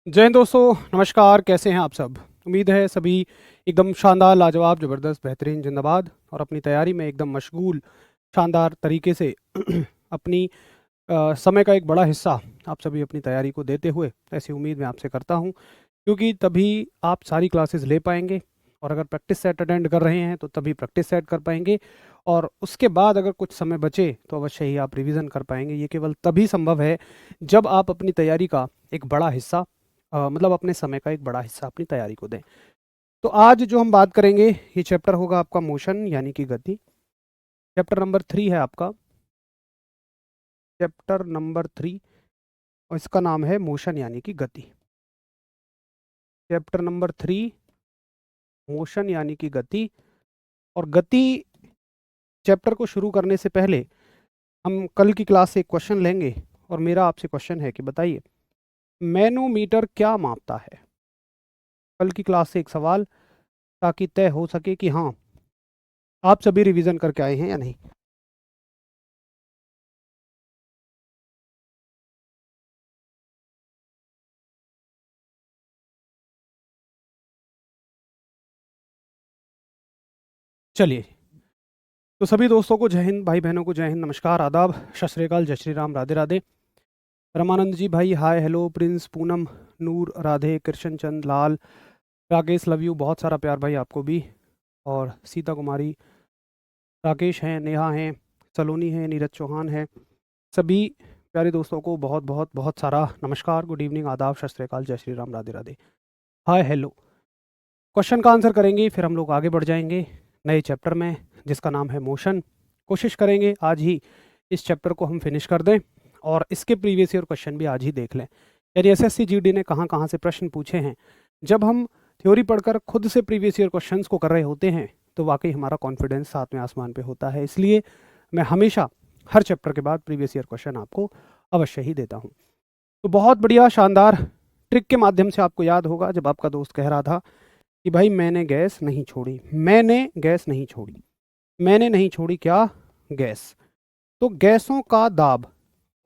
जय हिंद दोस्तों, नमस्कार। कैसे हैं आप सब? उम्मीद है सभी एकदम शानदार, लाजवाब, ज़बरदस्त, बेहतरीन, जिंदाबाद और अपनी तैयारी में एकदम मशगूल, शानदार तरीके से अपनी समय का एक बड़ा हिस्सा आप सभी अपनी तैयारी को देते हुए, ऐसी उम्मीद मैं आपसे करता हूं, क्योंकि तभी आप सारी क्लासेस ले पाएंगे। और अगर प्रैक्टिस सेट अटेंड कर रहे हैं तो तभी प्रैक्टिस सेट कर पाएंगे। और उसके बाद अगर कुछ समय बचे तो अवश्य ही आप रिवीजन कर पाएंगे। ये केवल तभी संभव है जब आप अपनी तैयारी का एक बड़ा हिस्सा, मतलब अपने समय का एक बड़ा हिस्सा अपनी तैयारी को दें। तो आज जो हम बात करेंगे, ये चैप्टर होगा आपका मोशन यानी कि गति। चैप्टर नंबर 3 है आपका, चैप्टर नंबर 3, और इसका नाम है मोशन यानी कि गति। चैप्टर नंबर 3, मोशन यानी कि गति। और गति चैप्टर को शुरू करने से पहले हम कल की क्लास से एक क्वेश्चन लेंगे। और मेरा आपसे क्वेश्चन है कि बताइए, मैनोमीटर क्या मापता है? कल की क्लास से एक सवाल, ताकि तय हो सके कि हाँ, आप सभी रिवीजन करके आए हैं या नहीं। चलिए, तो सभी दोस्तों को जय हिंद, भाई बहनों को जय हिंद, नमस्कार, आदाब, सत श्री अकाल, जय श्री राम, राधे राधे। रमानंद जी भाई hi, hello, Prince, Poonam, Noor, Radhe, Krishna Chand, Lal, Rakesh, love you, बहुत सारा प्यार भाई आपको भी। और सीता कुमारी, राकेश हैं, नेहा हैं, सलोनी हैं, नीरज चौहान हैं, सभी प्यारे दोस्तों को बहुत बहुत बहुत सारा नमस्कार, गुड इवनिंग, आदाब, सत श्री अकाल, जय Shri Ram, Radhe Radhe, hi hello. Question का आंसर करेंगे, फिर हम लोग आगे बढ़ जाएंगे नए चैप्टर में, जिसका नाम है मोशन। कोशिश करेंगे आज ही इस चैप्टर को हम फिनिश कर दें और इसके प्रीवियस ईयर क्वेश्चन भी आज ही देख लें। यानी एसएससी जीडी ने कहाँ कहाँ से प्रश्न पूछे हैं। जब हम थ्योरी पढ़कर खुद से प्रीवियस ईयर क्वेश्चंस को कर रहे होते हैं तो वाकई हमारा कॉन्फिडेंस सातवें आसमान पे होता है। इसलिए मैं हमेशा हर चैप्टर के बाद प्रीवियस ईयर क्वेश्चन आपको अवश्य ही देता हूँ। तो बहुत बढ़िया, शानदार ट्रिक के माध्यम से आपको याद होगा जब आपका दोस्त कह रहा था कि भाई मैंने गैस नहीं छोड़ी, मैंने गैस नहीं छोड़ी, मैंने नहीं छोड़ी क्या? गैस। तो गैसों का दाब,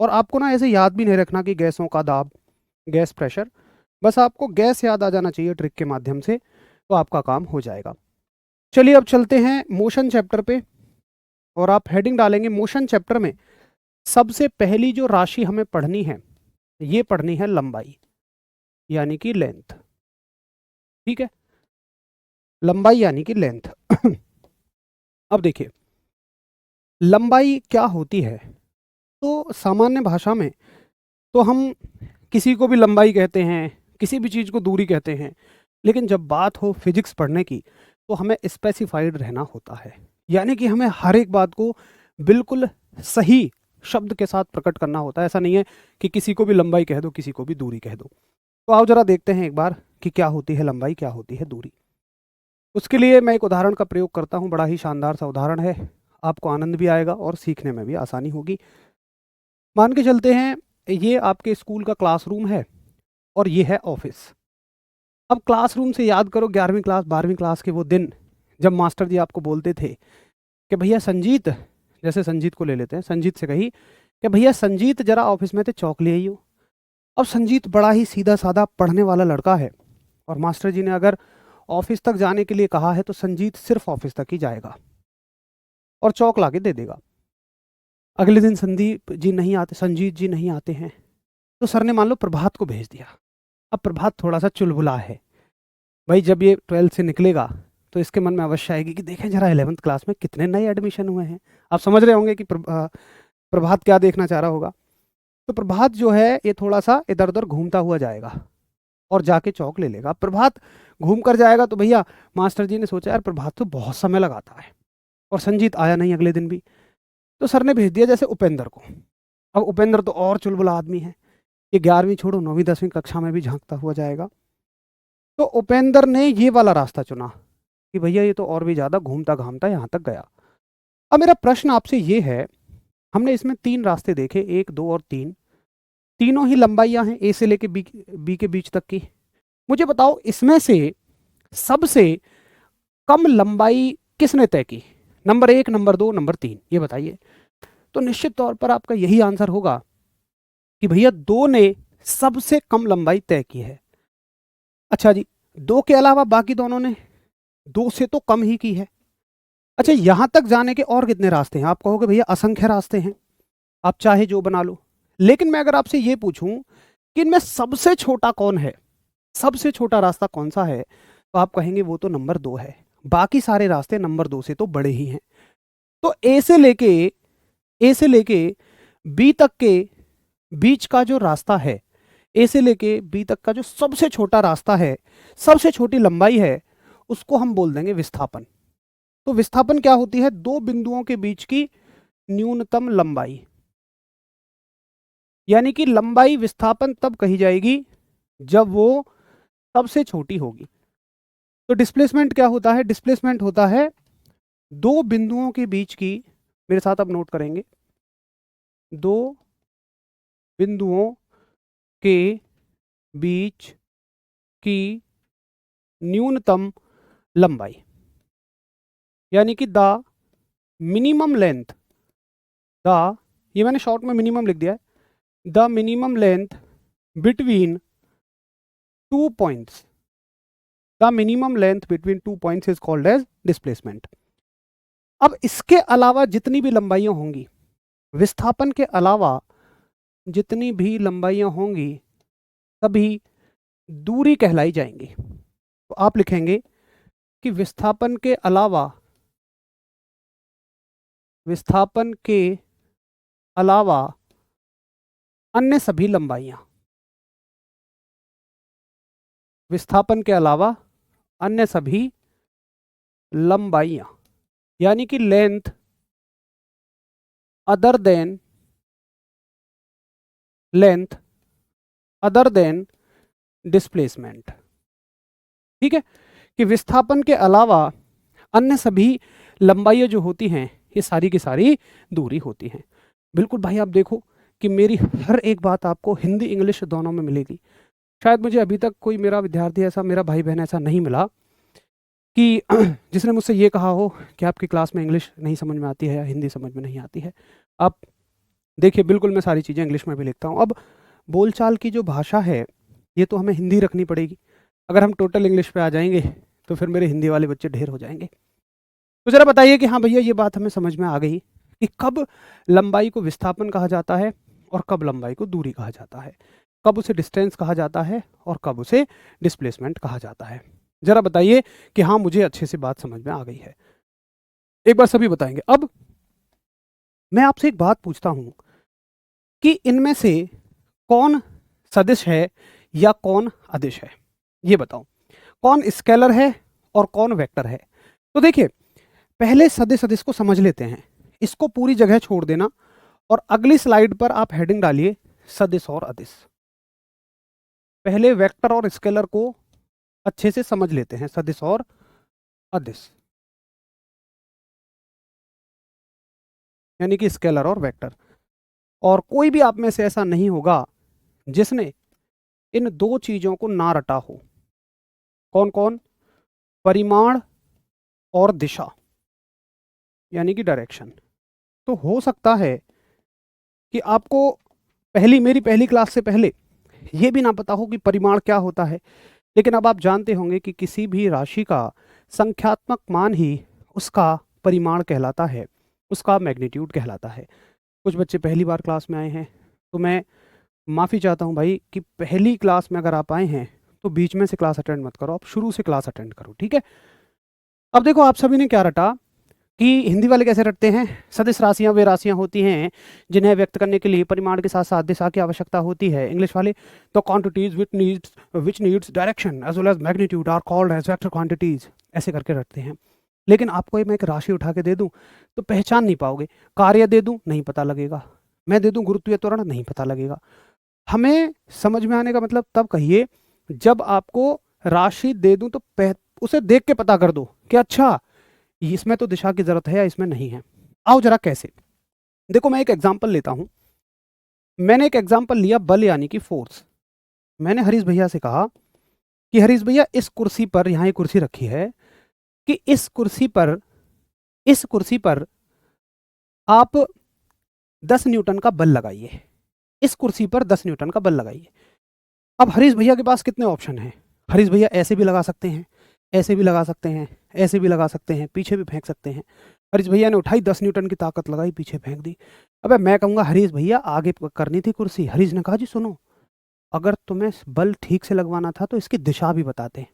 और आपको ना ऐसे याद भी नहीं रखना कि गैसों का दाब, गैस प्रेशर, बस आपको गैस याद आ जाना चाहिए ट्रिक के माध्यम से, तो आपका काम हो जाएगा। चलिए अब चलते हैं मोशन चैप्टर पे, और आप हेडिंग डालेंगे मोशन चैप्टर में। सबसे पहली जो राशि हमें पढ़नी है, ये पढ़नी है लंबाई यानी कि लेंथ। ठीक है, लंबाई यानी कि लेंथ। अब देखिए, लंबाई क्या होती है? तो सामान्य भाषा में तो हम किसी को भी लंबाई कहते हैं, किसी भी चीज़ को दूरी कहते हैं। लेकिन जब बात हो फिजिक्स पढ़ने की तो हमें स्पेसिफाइड रहना होता है, यानी कि हमें हर एक बात को बिल्कुल सही शब्द के साथ प्रकट करना होता है। ऐसा नहीं है कि किसी को भी लंबाई कह दो, किसी को भी दूरी कह दो। तो आओ जरा देखते हैं एक बार कि क्या होती है लंबाई, क्या होती है दूरी। उसके लिए मैं एक उदाहरण का प्रयोग करता हूँ, बड़ा ही शानदार सा उदाहरण है, आपको आनंद भी आएगा और सीखने में भी आसानी होगी। मान के चलते हैं ये आपके स्कूल का क्लासरूम है और ये है ऑफिस। अब क्लासरूम से याद करो 11वीं क्लास 12वीं क्लास के वो दिन जब मास्टर जी आपको बोलते थे कि भैया संजीत, जैसे संजीत को ले लेते हैं, संजीत से कही कि भैया संजीत जरा ऑफिस में तो चौक ले आइयो। अब संजीत बड़ा ही सीधा साधा पढ़ने वाला लड़का है, और मास्टर जी ने अगर ऑफिस तक जाने के लिए कहा है तो संजीत सिर्फ ऑफिस तक ही जाएगा और चौक ला के दे देगा। अगले दिन संदीप जी नहीं आते, संजीत जी नहीं आते हैं, तो सर ने मान लो प्रभात को भेज दिया। अब प्रभात थोड़ा सा चुलबुला है भाई, जब ये 12th से निकलेगा तो इसके मन में अवश्य आएगी कि देखें जरा 11th क्लास में कितने नए एडमिशन हुए हैं। आप समझ रहे होंगे कि प्रभात क्या देखना चाह रहा होगा। तो प्रभात जो है ये थोड़ा सा इधर उधर घूमता हुआ जाएगा और जाके चौक ले लेगा। प्रभात घूम कर जाएगा तो भैया मास्टर जी ने सोचा यार प्रभात तो बहुत समय लगाता है, और संजीत आया नहीं अगले दिन भी, तो सर ने भेज दिया जैसे उपेंद्र को। अब उपेंद्र तो और चुलबुला आदमी है, ये 11वीं छोड़ो 9वीं 10वीं कक्षा में भी झांकता हुआ जाएगा। तो उपेंद्र ने ये वाला रास्ता चुना कि भैया ये तो और भी ज्यादा घूमता घामता यहाँ तक गया। अब मेरा प्रश्न आपसे ये है, हमने इसमें 3 रास्ते देखे, 1 2 और 3, तीनों ही लंबाइयां हैं ए से लेके बी के बीच तक की। मुझे बताओ इसमें से सबसे कम लंबाई किसने तय की? नंबर 1, नंबर 2, नंबर 3, ये बताइए। तो निश्चित तौर पर आपका यही आंसर होगा कि भैया 2 ने सबसे कम लंबाई तय की है। अच्छा जी, 2 के अलावा बाकी दोनों ने 2 से तो कम ही की है। अच्छा, यहां तक जाने के और कितने रास्ते हैं? आप कहोगे भैया असंख्य रास्ते हैं, आप चाहे जो बना लो। लेकिन मैं अगर आपसे ये पूछूं कि इनमें सबसे छोटा कौन है, सबसे छोटा रास्ता कौन सा है, तो आप कहेंगे वो तो नंबर 2 है। बाकी सारे रास्ते नंबर 2 से तो बड़े ही हैं। तो ए से लेके बी तक के बीच का जो रास्ता है, ए से लेके बी तक का जो सबसे छोटा रास्ता है, सबसे छोटी लंबाई है, उसको हम बोल देंगे विस्थापन। तो विस्थापन क्या होती है? दो बिंदुओं के बीच की न्यूनतम लंबाई। यानी कि लंबाई विस्थापन तब कही जाएगी जब वो सबसे छोटी होगी। तो डिस्प्लेसमेंट क्या होता है? डिस्प्लेसमेंट होता है दो बिंदुओं के बीच की, मेरे साथ अब नोट करेंगे, दो बिंदुओं के बीच की न्यूनतम लंबाई। यानी कि द मिनिमम लेंथ, द, ये मैंने शॉर्ट में मिनिमम लिख दिया है, the minimum length between two points, the minimum length between two points is called as displacement. अब इसके अलावा जितनी भी लंबाइयां होंगी, विस्थापन के अलावा जितनी भी लंबाइयां होंगी, सभी दूरी कहलाई जाएंगी। तो आप लिखेंगे कि विस्थापन के अलावा, विस्थापन के अलावा अन्य सभी लंबाइयां, विस्थापन के अलावा अन्य सभी लंबाइयां, यानी कि length other than, length other than displacement. ठीक है, कि विस्थापन के अलावा अन्य सभी लंबाइयां जो होती हैं, ये सारी की सारी दूरी होती हैं। बिल्कुल भाई, आप देखो कि मेरी हर एक बात आपको हिंदी इंग्लिश दोनों में मिलेगी। शायद मुझे अभी तक कोई मेरा विद्यार्थी ऐसा, मेरा भाई बहन ऐसा नहीं मिला कि जिसने मुझसे ये कहा हो कि आपकी क्लास में इंग्लिश नहीं समझ में आती है या हिंदी समझ में नहीं आती है। आप देखिए, बिल्कुल मैं सारी चीज़ें इंग्लिश में भी लिखता हूँ। अब बोलचाल की जो भाषा है, ये तो हमें हिंदी रखनी पड़ेगी। अगर हम टोटल इंग्लिश पे आ जाएंगे तो फिर मेरे हिंदी वाले बच्चे ढेर हो जाएंगे। तो ज़रा बताइए कि हाँ भैया, ये बात हमें समझ में आ गई कि कब लंबाई को विस्थापन कहा जाता है और कब लंबाई को दूरी कहा जाता है, कब उसे डिस्टेंस कहा जाता है और कब उसे डिस्प्लेसमेंट कहा जाता है। ज़रा बताइए कि हाँ, मुझे अच्छे से बात समझ में आ गई है। एक बार सभी बताएंगे। अब मैं आपसे एक बात पूछता हूँ कि इनमें से कौन सदिश है या कौन अदिश है? ये बताओ, कौन स्केलर है और कौन वेक्टर है? तो देखिए, पहले सदिश अदिश को समझ लेते हैं, इसको पूरी जगह छोड़ देना और अगली स्लाइड पर आप हेडिंग डालिए सदिश और अदिश। पहले वेक्टर और स्केलर को अच्छे से समझ लेते हैं, सदिश और अदिश, यानी कि स्केलर और वेक्टर। और कोई भी आप में से ऐसा नहीं होगा जिसने इन दो चीजों को ना रटा हो। कौन कौन? परिमाण और दिशा, यानी कि डायरेक्शन। तो हो सकता है कि आपको मेरी पहली क्लास से पहले ये भी ना पता हो कि परिमाण क्या होता है, लेकिन अब आप जानते होंगे कि किसी भी राशि का संख्यात्मक मान ही उसका परिमाण कहलाता है, उसका मैग्नीट्यूड कहलाता है। कुछ बच्चे पहली बार क्लास में आए हैं, तो मैं माफ़ी चाहता हूँ भाई कि पहली क्लास में अगर आप आए हैं तो बीच में से क्लास अटेंड मत करो, आप शुरू से क्लास अटेंड करो, ठीक है? अब देखो, आप सभी ने क्या रटा कि हिंदी वाले कैसे रटते हैं? सदिश राशियां वे राशियां होती हैं जिन्हें व्यक्त करने के लिए परिमाण के साथ साथ दिशा की आवश्यकता होती है। इंग्लिश वाले तो quantities which needs direction as well as magnitude are called as vector quantities, ऐसे करके रटते हैं। लेकिन आपको मैं एक राशि उठा के दे दूं तो पहचान नहीं पाओगे, कार्य दे दूं नहीं पता लगेगा, मैं दे दूं गुरुत्वीय त्वरण नहीं पता लगेगा। हमें समझ में आने का मतलब तब कहिए जब आपको राशि दे दूं तो उसे देख के पता कर दो कि अच्छा, इसमें तो दिशा की जरूरत है या इसमें नहीं है। आओ जरा कैसे, देखो मैं एक एग्जांपल लेता हूं। मैंने एक एग्जांपल लिया, बल यानी कि फोर्स। मैंने हरीश भैया से कहा कि हरीश भैया, इस कुर्सी पर, यहां एक कुर्सी रखी है, कि इस कुर्सी पर आप 10 न्यूटन का बल लगाइए, इस कुर्सी पर 10 न्यूटन का बल लगाइए। अब हरीश भैया के पास कितने ऑप्शन हैं? हरीश भैया ऐसे भी लगा सकते हैं, ऐसे भी लगा सकते हैं, ऐसे भी लगा सकते हैं, पीछे भी फेंक सकते हैं। हरीश भैया ने उठाई, 10 न्यूटन की ताकत लगाई, पीछे फेंक दी। अबे मैं कहूँगा हरीश भैया आगे करनी थी कुर्सी। हरीश ने कहा जी सुनो, अगर तुम्हें बल ठीक से लगवाना था तो इसकी दिशा भी बताते।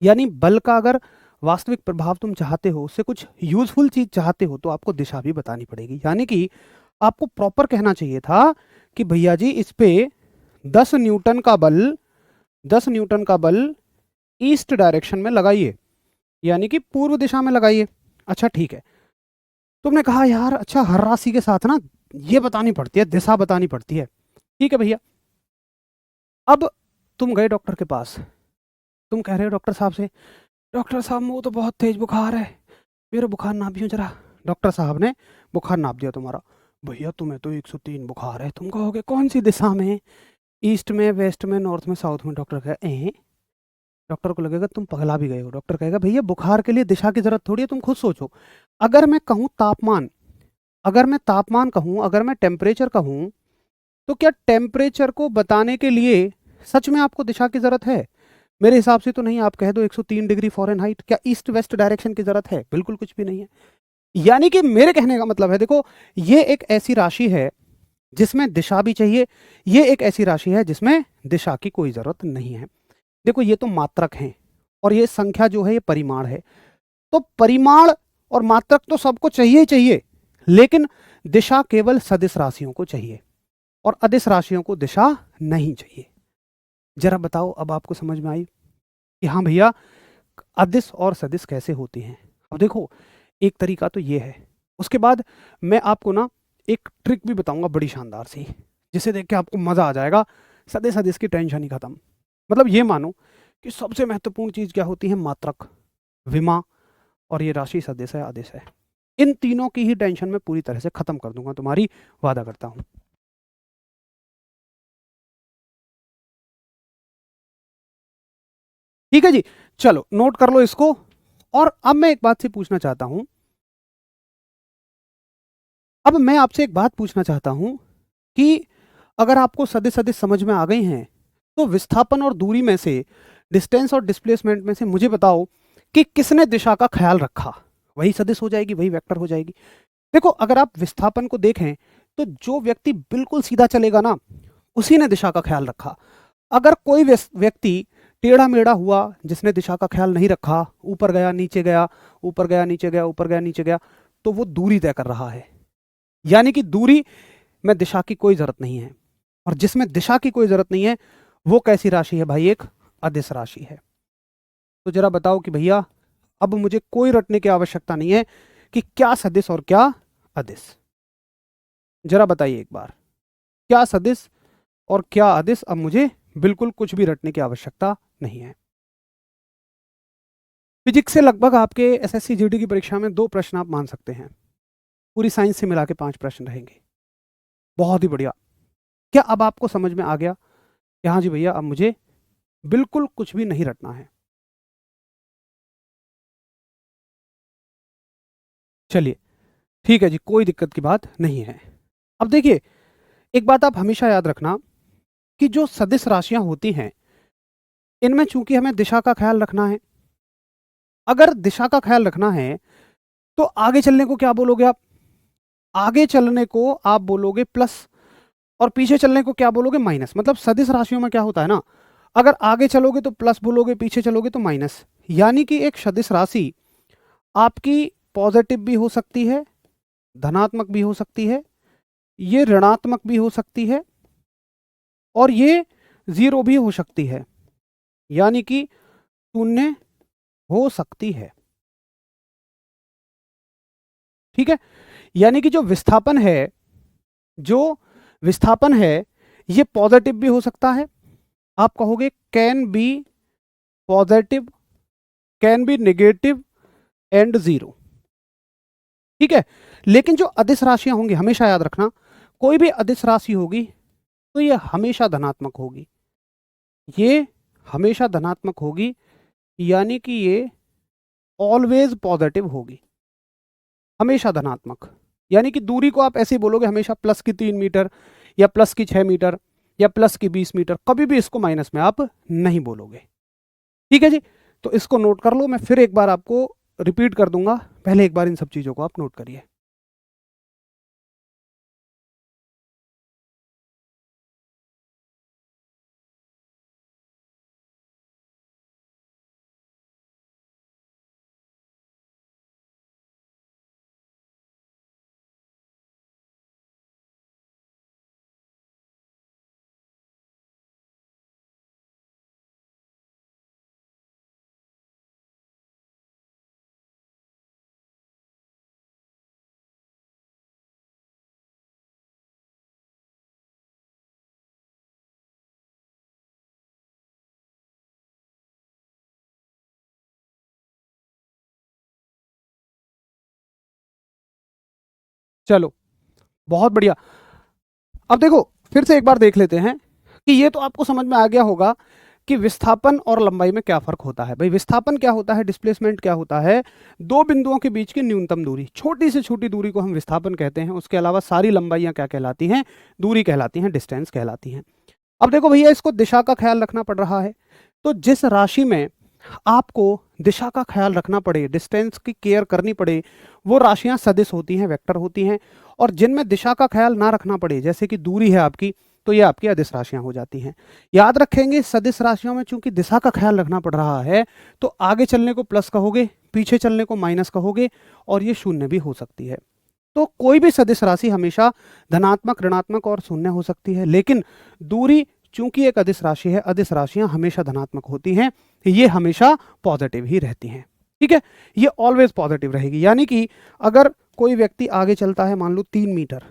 यानी बल का अगर वास्तविक प्रभाव तुम चाहते हो, उससे कुछ यूजफुल चीज चाहते हो, तो आपको दिशा भी बतानी पड़ेगी। यानी कि आपको प्रॉपर कहना चाहिए था कि भैया जी इस पे 10 न्यूटन का बल, 10 न्यूटन का बल ईस्ट डायरेक्शन में लगाइए, यानी कि पूर्व दिशा में लगाइए। अच्छा ठीक है, तुमने कहा यार अच्छा हर राशि के साथ ना ये बतानी पड़ती है, दिशा बतानी पड़ती है। ठीक है भैया, अब तुम गए डॉक्टर के पास, तुम कह रहे हो डॉक्टर साहब से, डॉक्टर साहब मुझे तो बहुत तेज बुखार है, मेरा बुखार नापियो जरा। डॉक्टर साहब ने बुखार नाप दिया तुम्हारा। भैया तुम्हें तो 103 बुखार है। तुम कहोगे कौन सी दिशा में, ईस्ट में, वेस्ट में, नॉर्थ में, साउथ में? डॉक्टर कहेगा डॉक्टर को लगेगा तुम पगला भी गए हो। डॉक्टर कहेगा भैया बुखार के लिए दिशा की जरूरत थोड़ी है, तुम खुद सोचो। अगर मैं कहूँ तापमान, अगर मैं तापमान कहूँ, अगर मैं टेम्परेचर कहूँ, तो क्या टेम्परेचर को बताने के लिए सच में आपको दिशा की जरूरत है? मेरे हिसाब से तो नहीं। आप कह दो 103 डिग्री फ़ारेनहाइट, क्या ईस्ट वेस्ट डायरेक्शन की जरूरत है? बिल्कुल कुछ भी नहीं है। यानी कि मेरे कहने का मतलब है, देखो ये एक ऐसी राशि है जिसमें दिशा भी चाहिए, ये एक ऐसी राशि है जिसमें दिशा की कोई जरूरत नहीं है। देखो ये तो मात्रक हैं और ये संख्या जो है ये परिमाण है। तो परिमाण और मात्रक तो सबको चाहिए ही चाहिए, लेकिन दिशा केवल सदिश राशियों को चाहिए और अदिश राशियों को दिशा नहीं चाहिए। जरा बताओ अब आपको समझ में आई कि हाँ भैया अदिश और सदिश कैसे होती हैं? अब देखो एक तरीका तो ये है, उसके बाद मैं आपको ना एक ट्रिक भी बताऊंगा बड़ी शानदार सी, जिसे देख के आपको मजा आ जाएगा। सदिश अदिश की टेंशन ही खत्म। मतलब ये मानो कि सबसे महत्वपूर्ण चीज क्या होती है? मात्रक, विमा और ये राशि सदिश है, अदिश है। इन तीनों की ही टेंशन मैं पूरी तरह से खत्म कर दूंगा, तुम्हारी वादा करता हूं। ठीक है जी, चलो नोट कर लो इसको। और अब मैं एक बात से पूछना चाहता हूं, अब मैं आपसे एक बात पूछना चाहता हूं कि अगर आपको सदिश सदिश समझ में आ गई हैं, तो विस्थापन और दूरी में से, डिस्टेंस और डिस्प्लेसमेंट में से मुझे बताओ कि किसने दिशा का ख्याल रखा? वही सदिश हो जाएगी, वही वेक्टर हो जाएगी। देखो अगर आप विस्थापन को देखें तो जो व्यक्ति बिल्कुल सीधा चलेगा ना, उसी ने दिशा का ख्याल रखा। अगर कोई व्यक्ति टेढ़ा मेढ़ा हुआ, जिसने दिशा का ख्याल नहीं रखा, ऊपर गया नीचे गया, ऊपर गया नीचे गया, ऊपर गया नीचे गया, तो वो दूरी तय कर रहा है। यानी कि दूरी में दिशा की कोई जरूरत नहीं है, और जिसमें दिशा की कोई जरूरत नहीं है वो कैसी राशि है भाई? एक अदिश राशि है। तो जरा बताओ कि भैया अब मुझे कोई रटने की आवश्यकता नहीं है कि क्या सदिश और क्या अदिश। जरा बताइए एक बार, क्या सदिश और क्या अदिश? अब मुझे बिल्कुल कुछ भी रटने की आवश्यकता नहीं है। फिजिक्स से लगभग आपके एसएससी जीडी की परीक्षा में 2 प्रश्न आप मान सकते हैं, पूरी साइंस से मिला के 5 प्रश्न रहेंगे। बहुत ही बढ़िया। क्या अब आपको समझ में आ गया कि हाँ जी भैया अब मुझे बिल्कुल कुछ भी नहीं रटना है? चलिए ठीक है जी, कोई दिक्कत की बात नहीं है। अब देखिए एक बात आप हमेशा याद रखना कि जो सदिश राशियां होती हैं, इनमें चूंकि हमें दिशा का ख्याल रखना है। अगर दिशा का ख्याल रखना है तो आगे चलने को क्या बोलोगे आप? आगे चलने को आप बोलोगे प्लस, और पीछे चलने को क्या बोलोगे? माइनस। मतलब सदिश राशियों में क्या होता है ना, अगर आगे चलोगे तो प्लस बोलोगे, पीछे चलोगे तो माइनस। यानी कि एक सदिश राशि आपकी पॉजिटिव भी हो सकती है, धनात्मक भी हो सकती है, ये ऋणात्मक भी हो सकती है, और ये जीरो भी हो सकती है, यानी कि शून्य हो सकती है। ठीक है, यानी कि जो विस्थापन है, जो विस्थापन है ये पॉजिटिव भी हो सकता है। आप कहोगे can be positive, can be negative and zero. ठीक है, लेकिन जो अदिश राशियां होंगी, हमेशा याद रखना, कोई भी अदिश राशि होगी तो ये हमेशा धनात्मक होगी, ये हमेशा धनात्मक होगी, यानी कि ये ऑलवेज पॉजिटिव होगी, हमेशा धनात्मक। यानी कि दूरी को आप ऐसे ही बोलोगे हमेशा प्लस की 3 मीटर या प्लस की 6 मीटर या प्लस की 20 मीटर, कभी भी इसको माइनस में आप नहीं बोलोगे। ठीक है जी, तो इसको नोट कर लो, मैं फिर एक बार आपको रिपीट कर दूंगा, पहले एक बार इन सब चीजों को आप नोट करिए। चलो बहुत बढ़िया। अब देखो फिर से एक बार देख लेते हैं कि ये तो आपको समझ में आ गया होगा कि विस्थापन और लंबाई में क्या फर्क होता है। भाई विस्थापन क्या होता है, डिस्प्लेसमेंट क्या होता है, दो बिंदुओं के बीच की न्यूनतम दूरी, छोटी से छोटी दूरी को हम विस्थापन कहते हैं। उसके अलावा सारी लंबाइयां क्या कहलाती हैं, दूरी कहलाती हैं, डिस्टेंस कहलाती हैं। अब देखो भैया, इसको दिशा का ख्याल रखना पड़ रहा है, तो जिस राशि में आपको दिशा का ख्याल रखना पड़े, डिस्टेंस की केयर करनी पड़े, वो राशियां सदिश होती हैं, वेक्टर होती हैं। और जिनमें दिशा का ख्याल ना रखना पड़े, जैसे कि दूरी है आपकी, तो ये आपकी अदिश राशियां हो जाती हैं। याद रखेंगे, सदिश राशियों में चूंकि दिशा का ख्याल रखना पड़ रहा है, तो आगे चलने को प्लस कहोगे, पीछे चलने को माइनस कहोगे, और ये शून्य भी हो सकती है। तो कोई भी सदिश राशि हमेशा धनात्मक, ऋणात्मक और शून्य हो सकती है, लेकिन दूरी चूंकि एक अदिश राशि है, अदिश राशियां हमेशा धनात्मक होती हैं, ये हमेशा पॉजिटिव ही रहती हैं। ठीक है, ये ऑलवेज पॉजिटिव रहेगी। यानी कि अगर कोई व्यक्ति आगे चलता है, मान लो 3 मीटर,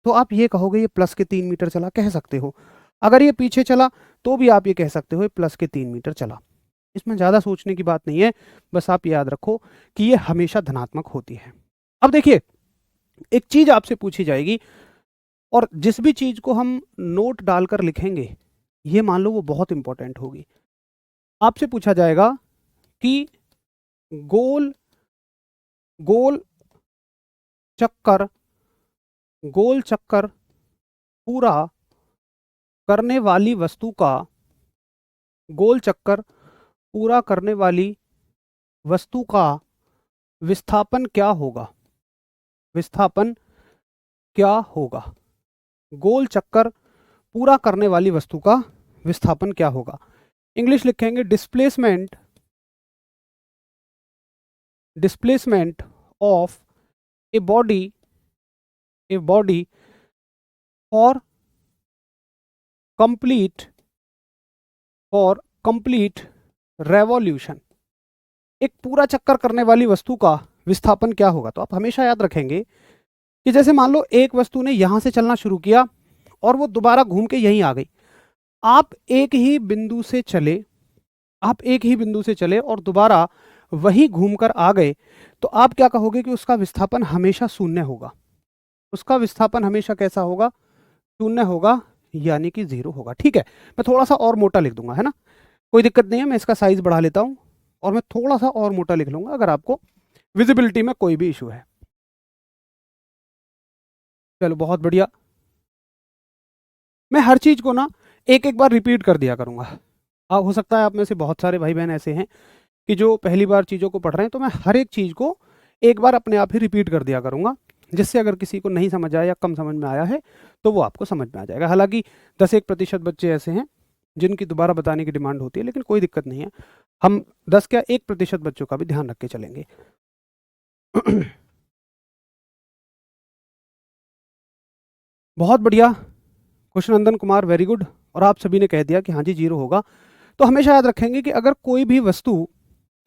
तो आप ये कहोगे ये प्लस के 3 मीटर चला, कह सकते हो। अगर ये पीछे चला तो भी आप ये कह सकते हो ये प्लस के 3 मीटर चला। इसमें ज़्यादा सोचने की बात नहीं है, बस आप याद रखो कि ये हमेशा धनात्मक होती है। अब देखिए, एक चीज आपसे पूछी जाएगी, और जिस भी चीज को हम नोट डालकर लिखेंगे, ये मान लो वो बहुत इंपॉर्टेंट होगी। आपसे पूछा जाएगा कि गोल गोल चक्कर गोल चक्कर पूरा करने वाली वस्तु का, गोल चक्कर पूरा करने वाली वस्तु का विस्थापन क्या होगा, विस्थापन क्या होगा। गोल चक्कर पूरा करने वाली वस्तु का विस्थापन क्या होगा। इंग्लिश लिखेंगे displacement, displacement of a body, a body for complete, for complete revolution. एक पूरा चक्कर करने वाली वस्तु का विस्थापन क्या होगा। तो आप हमेशा याद रखेंगे कि जैसे मान लो एक वस्तु ने यहां से चलना शुरू किया और वो दोबारा घूम के यहीं आ गई। आप एक ही बिंदु से चले, आप एक ही बिंदु से चले और दोबारा वही घूमकर आ गए, तो आप क्या कहोगे कि उसका विस्थापन हमेशा शून्य होगा। उसका विस्थापन हमेशा कैसा होगा, शून्य होगा, यानी कि जीरो होगा। ठीक है, मैं थोड़ा सा और मोटा लिख दूंगा, है ना, कोई दिक्कत नहीं है। मैं इसका साइज बढ़ा लेता हूं और मैं थोड़ा सा और मोटा लिख लूंगा अगर आपको विजिबिलिटी में कोई भी इशू है। चलो बहुत बढ़िया। मैं हर चीज को ना एक एक बार रिपीट कर दिया करूंगा। हो सकता है आप में से बहुत सारे भाई बहन ऐसे हैं कि जो पहली बार चीज़ों को पढ़ रहे हैं, तो मैं हर एक चीज़ को एक बार अपने आप ही रिपीट कर दिया करूंगा, जिससे अगर किसी को नहीं समझ आया या कम समझ में आया है तो वो आपको समझ में आ जाएगा। हालांकि 10-1% बच्चे ऐसे हैं जिनकी दोबारा बताने की डिमांड होती है, लेकिन कोई दिक्कत नहीं है, हम 10 क्या 1% बच्चों का भी ध्यान रख के चलेंगे। बहुत बढ़िया, कुशनंदन कुमार, वेरी गुड। और आप सभी ने कह दिया कि हाँ जी जीरो होगा। तो हमेशा याद रखेंगे कि अगर कोई भी वस्तु,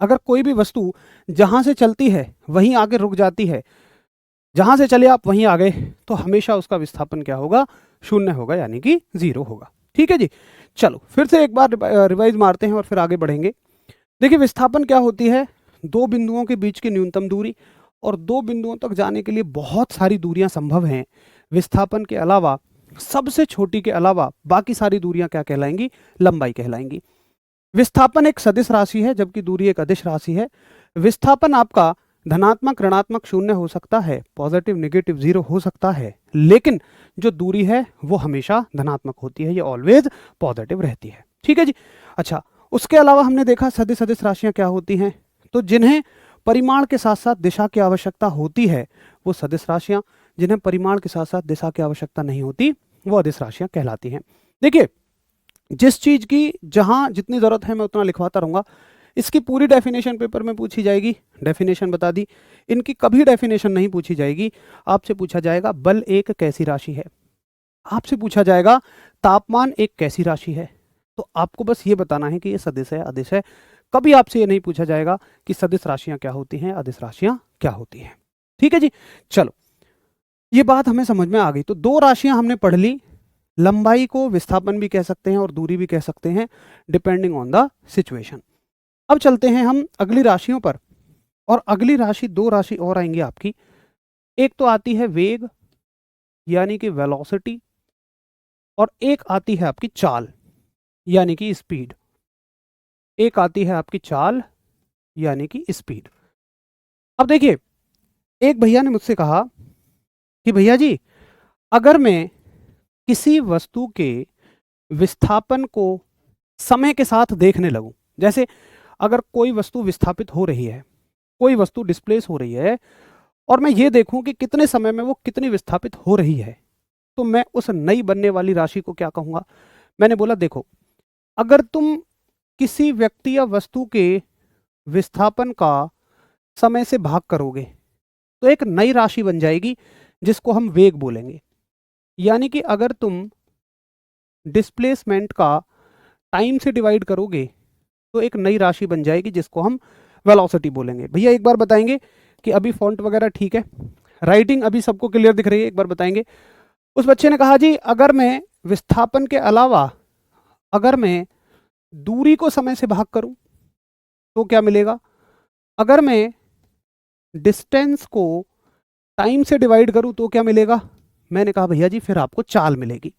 अगर कोई भी वस्तु जहां से चलती है वहीं आगे रुक जाती है, जहां से चले आप वहीं आ गए, तो हमेशा उसका विस्थापन क्या होगा, शून्य होगा, यानी कि जीरो होगा। ठीक है जी, चलो फिर से एक बार रिवाइज मारते हैं और फिर आगे बढ़ेंगे। देखिए विस्थापन क्या होती है, दो बिंदुओं के बीच की न्यूनतम दूरी, और दो बिंदुओं तक जाने के लिए बहुत सारी दूरियां संभव हैं। विस्थापन के अलावा, सबसे छोटी के अलावा बाकी सारी दूरियां क्या कहलाएंगी, लंबाई कहलाएंगी। विस्थापन एक सदिश राशि है, जबकि दूरी एक अदिश राशि है। विस्थापन आपका धनात्मक, ऋणात्मक, शून्य हो सकता है, पॉजिटिव, नेगेटिव, जीरो हो सकता है, लेकिन जो दूरी है वो हमेशा धनात्मक होती है, ये ऑलवेज पॉजिटिव रहती है। ठीक है जी। अच्छा, उसके अलावा हमने देखा सदिश अदिश राशियां क्या होती हैं, तो जिन्हें परिमाण के साथ साथ दिशा की आवश्यकता होती है वो सदिश राशियां, जिन्हें परिमाण के साथ साथ दिशा की आवश्यकता नहीं होती वो अदिश राशियां कहलाती हैं। देखिए, जिस चीज की जहां जितनी जरूरत है मैं उतना लिखवाता रहूंगा। इसकी पूरी डेफिनेशन पेपर में पूछी जाएगी, डेफिनेशन बता दी। इनकी कभी डेफिनेशन नहीं पूछी जाएगी। आपसे पूछा जाएगा बल एक कैसी राशि है, आपसे पूछा जाएगा तापमान एक कैसी राशि है। तो आपको बस ये बताना है कि ये सदिश है अदिश है। कभी आपसे ये नहीं पूछा जाएगा कि सदिश राशियां क्या होती हैं, अदिश राशियां क्या होती हैं। ठीक है जी, चलो ये बात हमें समझ में आ गई। तो दो राशियां हमने पढ़ ली, लंबाई को विस्थापन भी कह सकते हैं और दूरी भी कह सकते हैं, डिपेंडिंग ऑन द सिचुएशन। अब चलते हैं हम अगली राशियों पर, और अगली राशि दो राशि और आएंगी आपकी। एक तो आती है वेग यानी कि वेलोसिटी, और एक आती है आपकी चाल यानी कि स्पीड। एक आती है आपकी चाल यानी कि स्पीड। अब देखिए, एक भैया ने मुझसे कहा कि भैया जी, अगर मैं किसी वस्तु के विस्थापन को समय के साथ देखने लगूं, जैसे अगर कोई वस्तु विस्थापित हो रही है, कोई वस्तु डिस्प्लेस हो रही है, और मैं ये देखूं कि कितने समय में वो कितनी विस्थापित हो रही है, तो मैं उस नई बनने वाली राशि को क्या कहूंगा? मैंने बोला देखो, अगर तुम किसी व्यक्ति या वस्तु के विस्थापन का समय से भाग करोगे तो एक नई राशि बन जाएगी जिसको हम वेग बोलेंगे। यानी कि अगर तुम डिस्प्लेसमेंट का टाइम से डिवाइड करोगे तो एक नई राशि बन जाएगी जिसको हम वेलोसिटी बोलेंगे। भैया एक बार बताएंगे कि अभी फॉन्ट वगैरह ठीक है, राइटिंग अभी सबको क्लियर दिख रही है? एक बार बताएंगे। उस बच्चे ने कहा जी, अगर मैं विस्थापन के अलावा अगर मैं दूरी को समय से भाग करूं तो क्या मिलेगा? अगर मैं डिस्टेंस को टाइम से डिवाइड करूं तो क्या मिलेगा? मैंने कहा भैया जी फिर आपको चाल मिलेगी।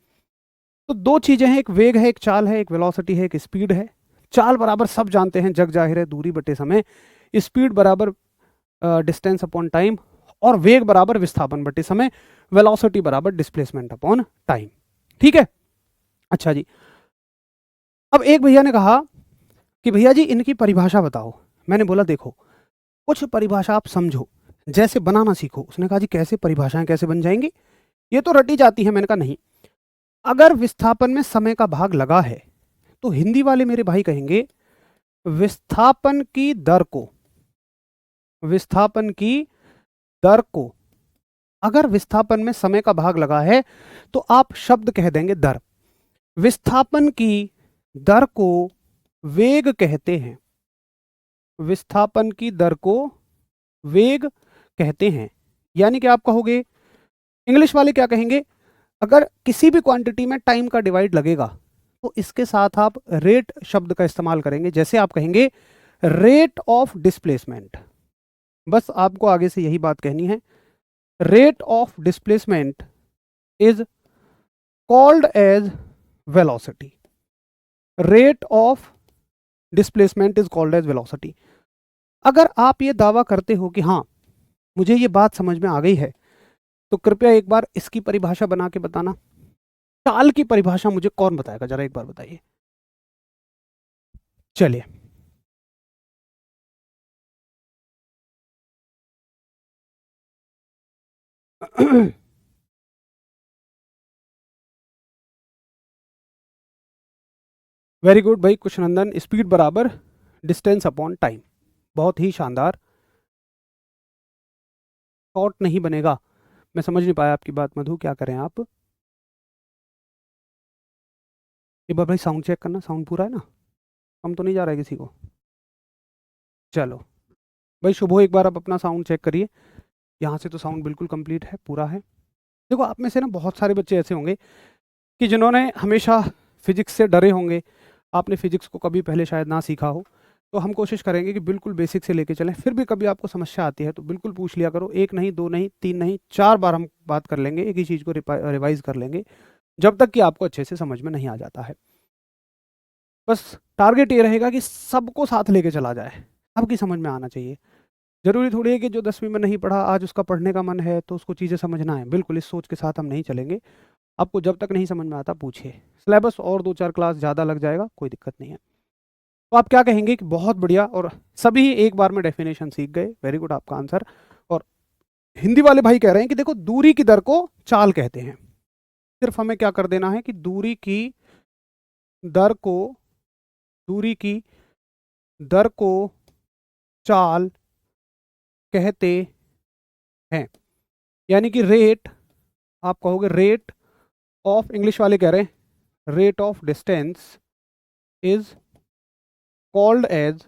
तो दो चीजें हैं, एक वेग है, एक चाल है, एक वेलोसिटी है, एक स्पीड है। चाल बराबर सब जानते हैं, जग जाहिर है, दूरी बटे समय। स्पीड बराबर डिस्टेंस अपॉन टाइम, और वेग बराबर विस्थापन बटे समय, वेलोसिटी बराबर डिस्प्लेसमेंट अपॉन टाइम। ठीक है, अच्छा जी। अब एक भैया ने कहा कि भैया जी इनकी परिभाषा बताओ। मैंने बोला देखो, कुछ परिभाषा आप समझो, जैसे बनाना सीखो। उसने कहा जी कैसे परिभाषाएं कैसे बन जाएंगी, ये तो रटी जाती है। मैंने कहा नहीं, अगर विस्थापन में समय का भाग लगा है तो हिंदी वाले मेरे भाई कहेंगे विस्थापन की दर को, विस्थापन की दर को, अगर विस्थापन में समय का भाग लगा है तो आप शब्द कह देंगे दर। विस्थापन की दर को वेग कहते हैं, विस्थापन की दर को वेग कहते हैं। यानी कि आप कहोगे, इंग्लिश वाले क्या कहेंगे, अगर किसी भी क्वांटिटी में टाइम का डिवाइड लगेगा तो इसके साथ आप रेट शब्द का इस्तेमाल करेंगे। जैसे आप कहेंगे रेट ऑफ डिस्प्लेसमेंट, बस आपको आगे से यही बात कहनी है। Rate of displacement is called as velocity, rate of displacement is called as velocity. अगर आप ये दावा करते हो कि हाँ मुझे ये बात समझ में आ गई है, तो कृपया एक बार इसकी परिभाषा बना के बताना। चाल की परिभाषा मुझे कौन बताएगा, जरा एक बार बताइए। चलिए वेरी गुड भाई कुशनंदन, स्पीड बराबर डिस्टेंस अपॉन टाइम, बहुत ही शानदार। शॉर्ट नहीं बनेगा, मैं समझ नहीं पाया आपकी बात। मधु क्या करें आप, एक बार भाई साउंड चेक करना, साउंड पूरा है ना, कम तो नहीं जा रहा है किसी को? चलो भाई शुभ, एक बार आप अपना साउंड चेक करिए। यहाँ से तो साउंड बिल्कुल कंप्लीट है, पूरा है। देखो आप में से ना बहुत सारे बच्चे ऐसे होंगे कि जिन्होंने हमेशा फिजिक्स से डरे होंगे, आपने फिजिक्स को कभी पहले शायद ना सीखा हो। तो हम कोशिश करेंगे कि बिल्कुल बेसिक से लेके चलें। फिर भी कभी आपको समस्या आती है तो बिल्कुल पूछ लिया करो, एक नहीं, दो नहीं, तीन नहीं, 4 बार हम बात कर लेंगे, एक ही चीज़ को रिवाइज कर लेंगे जब तक कि आपको अच्छे से समझ में नहीं आ जाता है। बस टारगेट ये रहेगा कि सबको साथ लेके चला जाए, सबकी समझ में आना चाहिए। जरूरी थोड़ी है कि जो 10वीं में नहीं पढ़ा आज उसका पढ़ने का मन है तो उसको चीज़ें समझना है। बिल्कुल इस सोच के साथ हम नहीं चलेंगे। आपको जब तक नहीं समझ में आता पूछिए, सिलेबस और 2-4 क्लास ज़्यादा लग जाएगा, कोई दिक्कत नहीं है। तो आप क्या कहेंगे कि बहुत बढ़िया, और सभी एक बार में डेफिनेशन सीख गए, वेरी गुड आपका आंसर। और हिंदी वाले भाई कह रहे हैं कि देखो दूरी की दर को चाल कहते हैं, सिर्फ हमें क्या कर देना है कि दर को दूरी की दर को चाल कहते हैं, यानी कि रेट, आप कहोगे रेट ऑफ, इंग्लिश वाले कह रहे हैं rate of distance is called as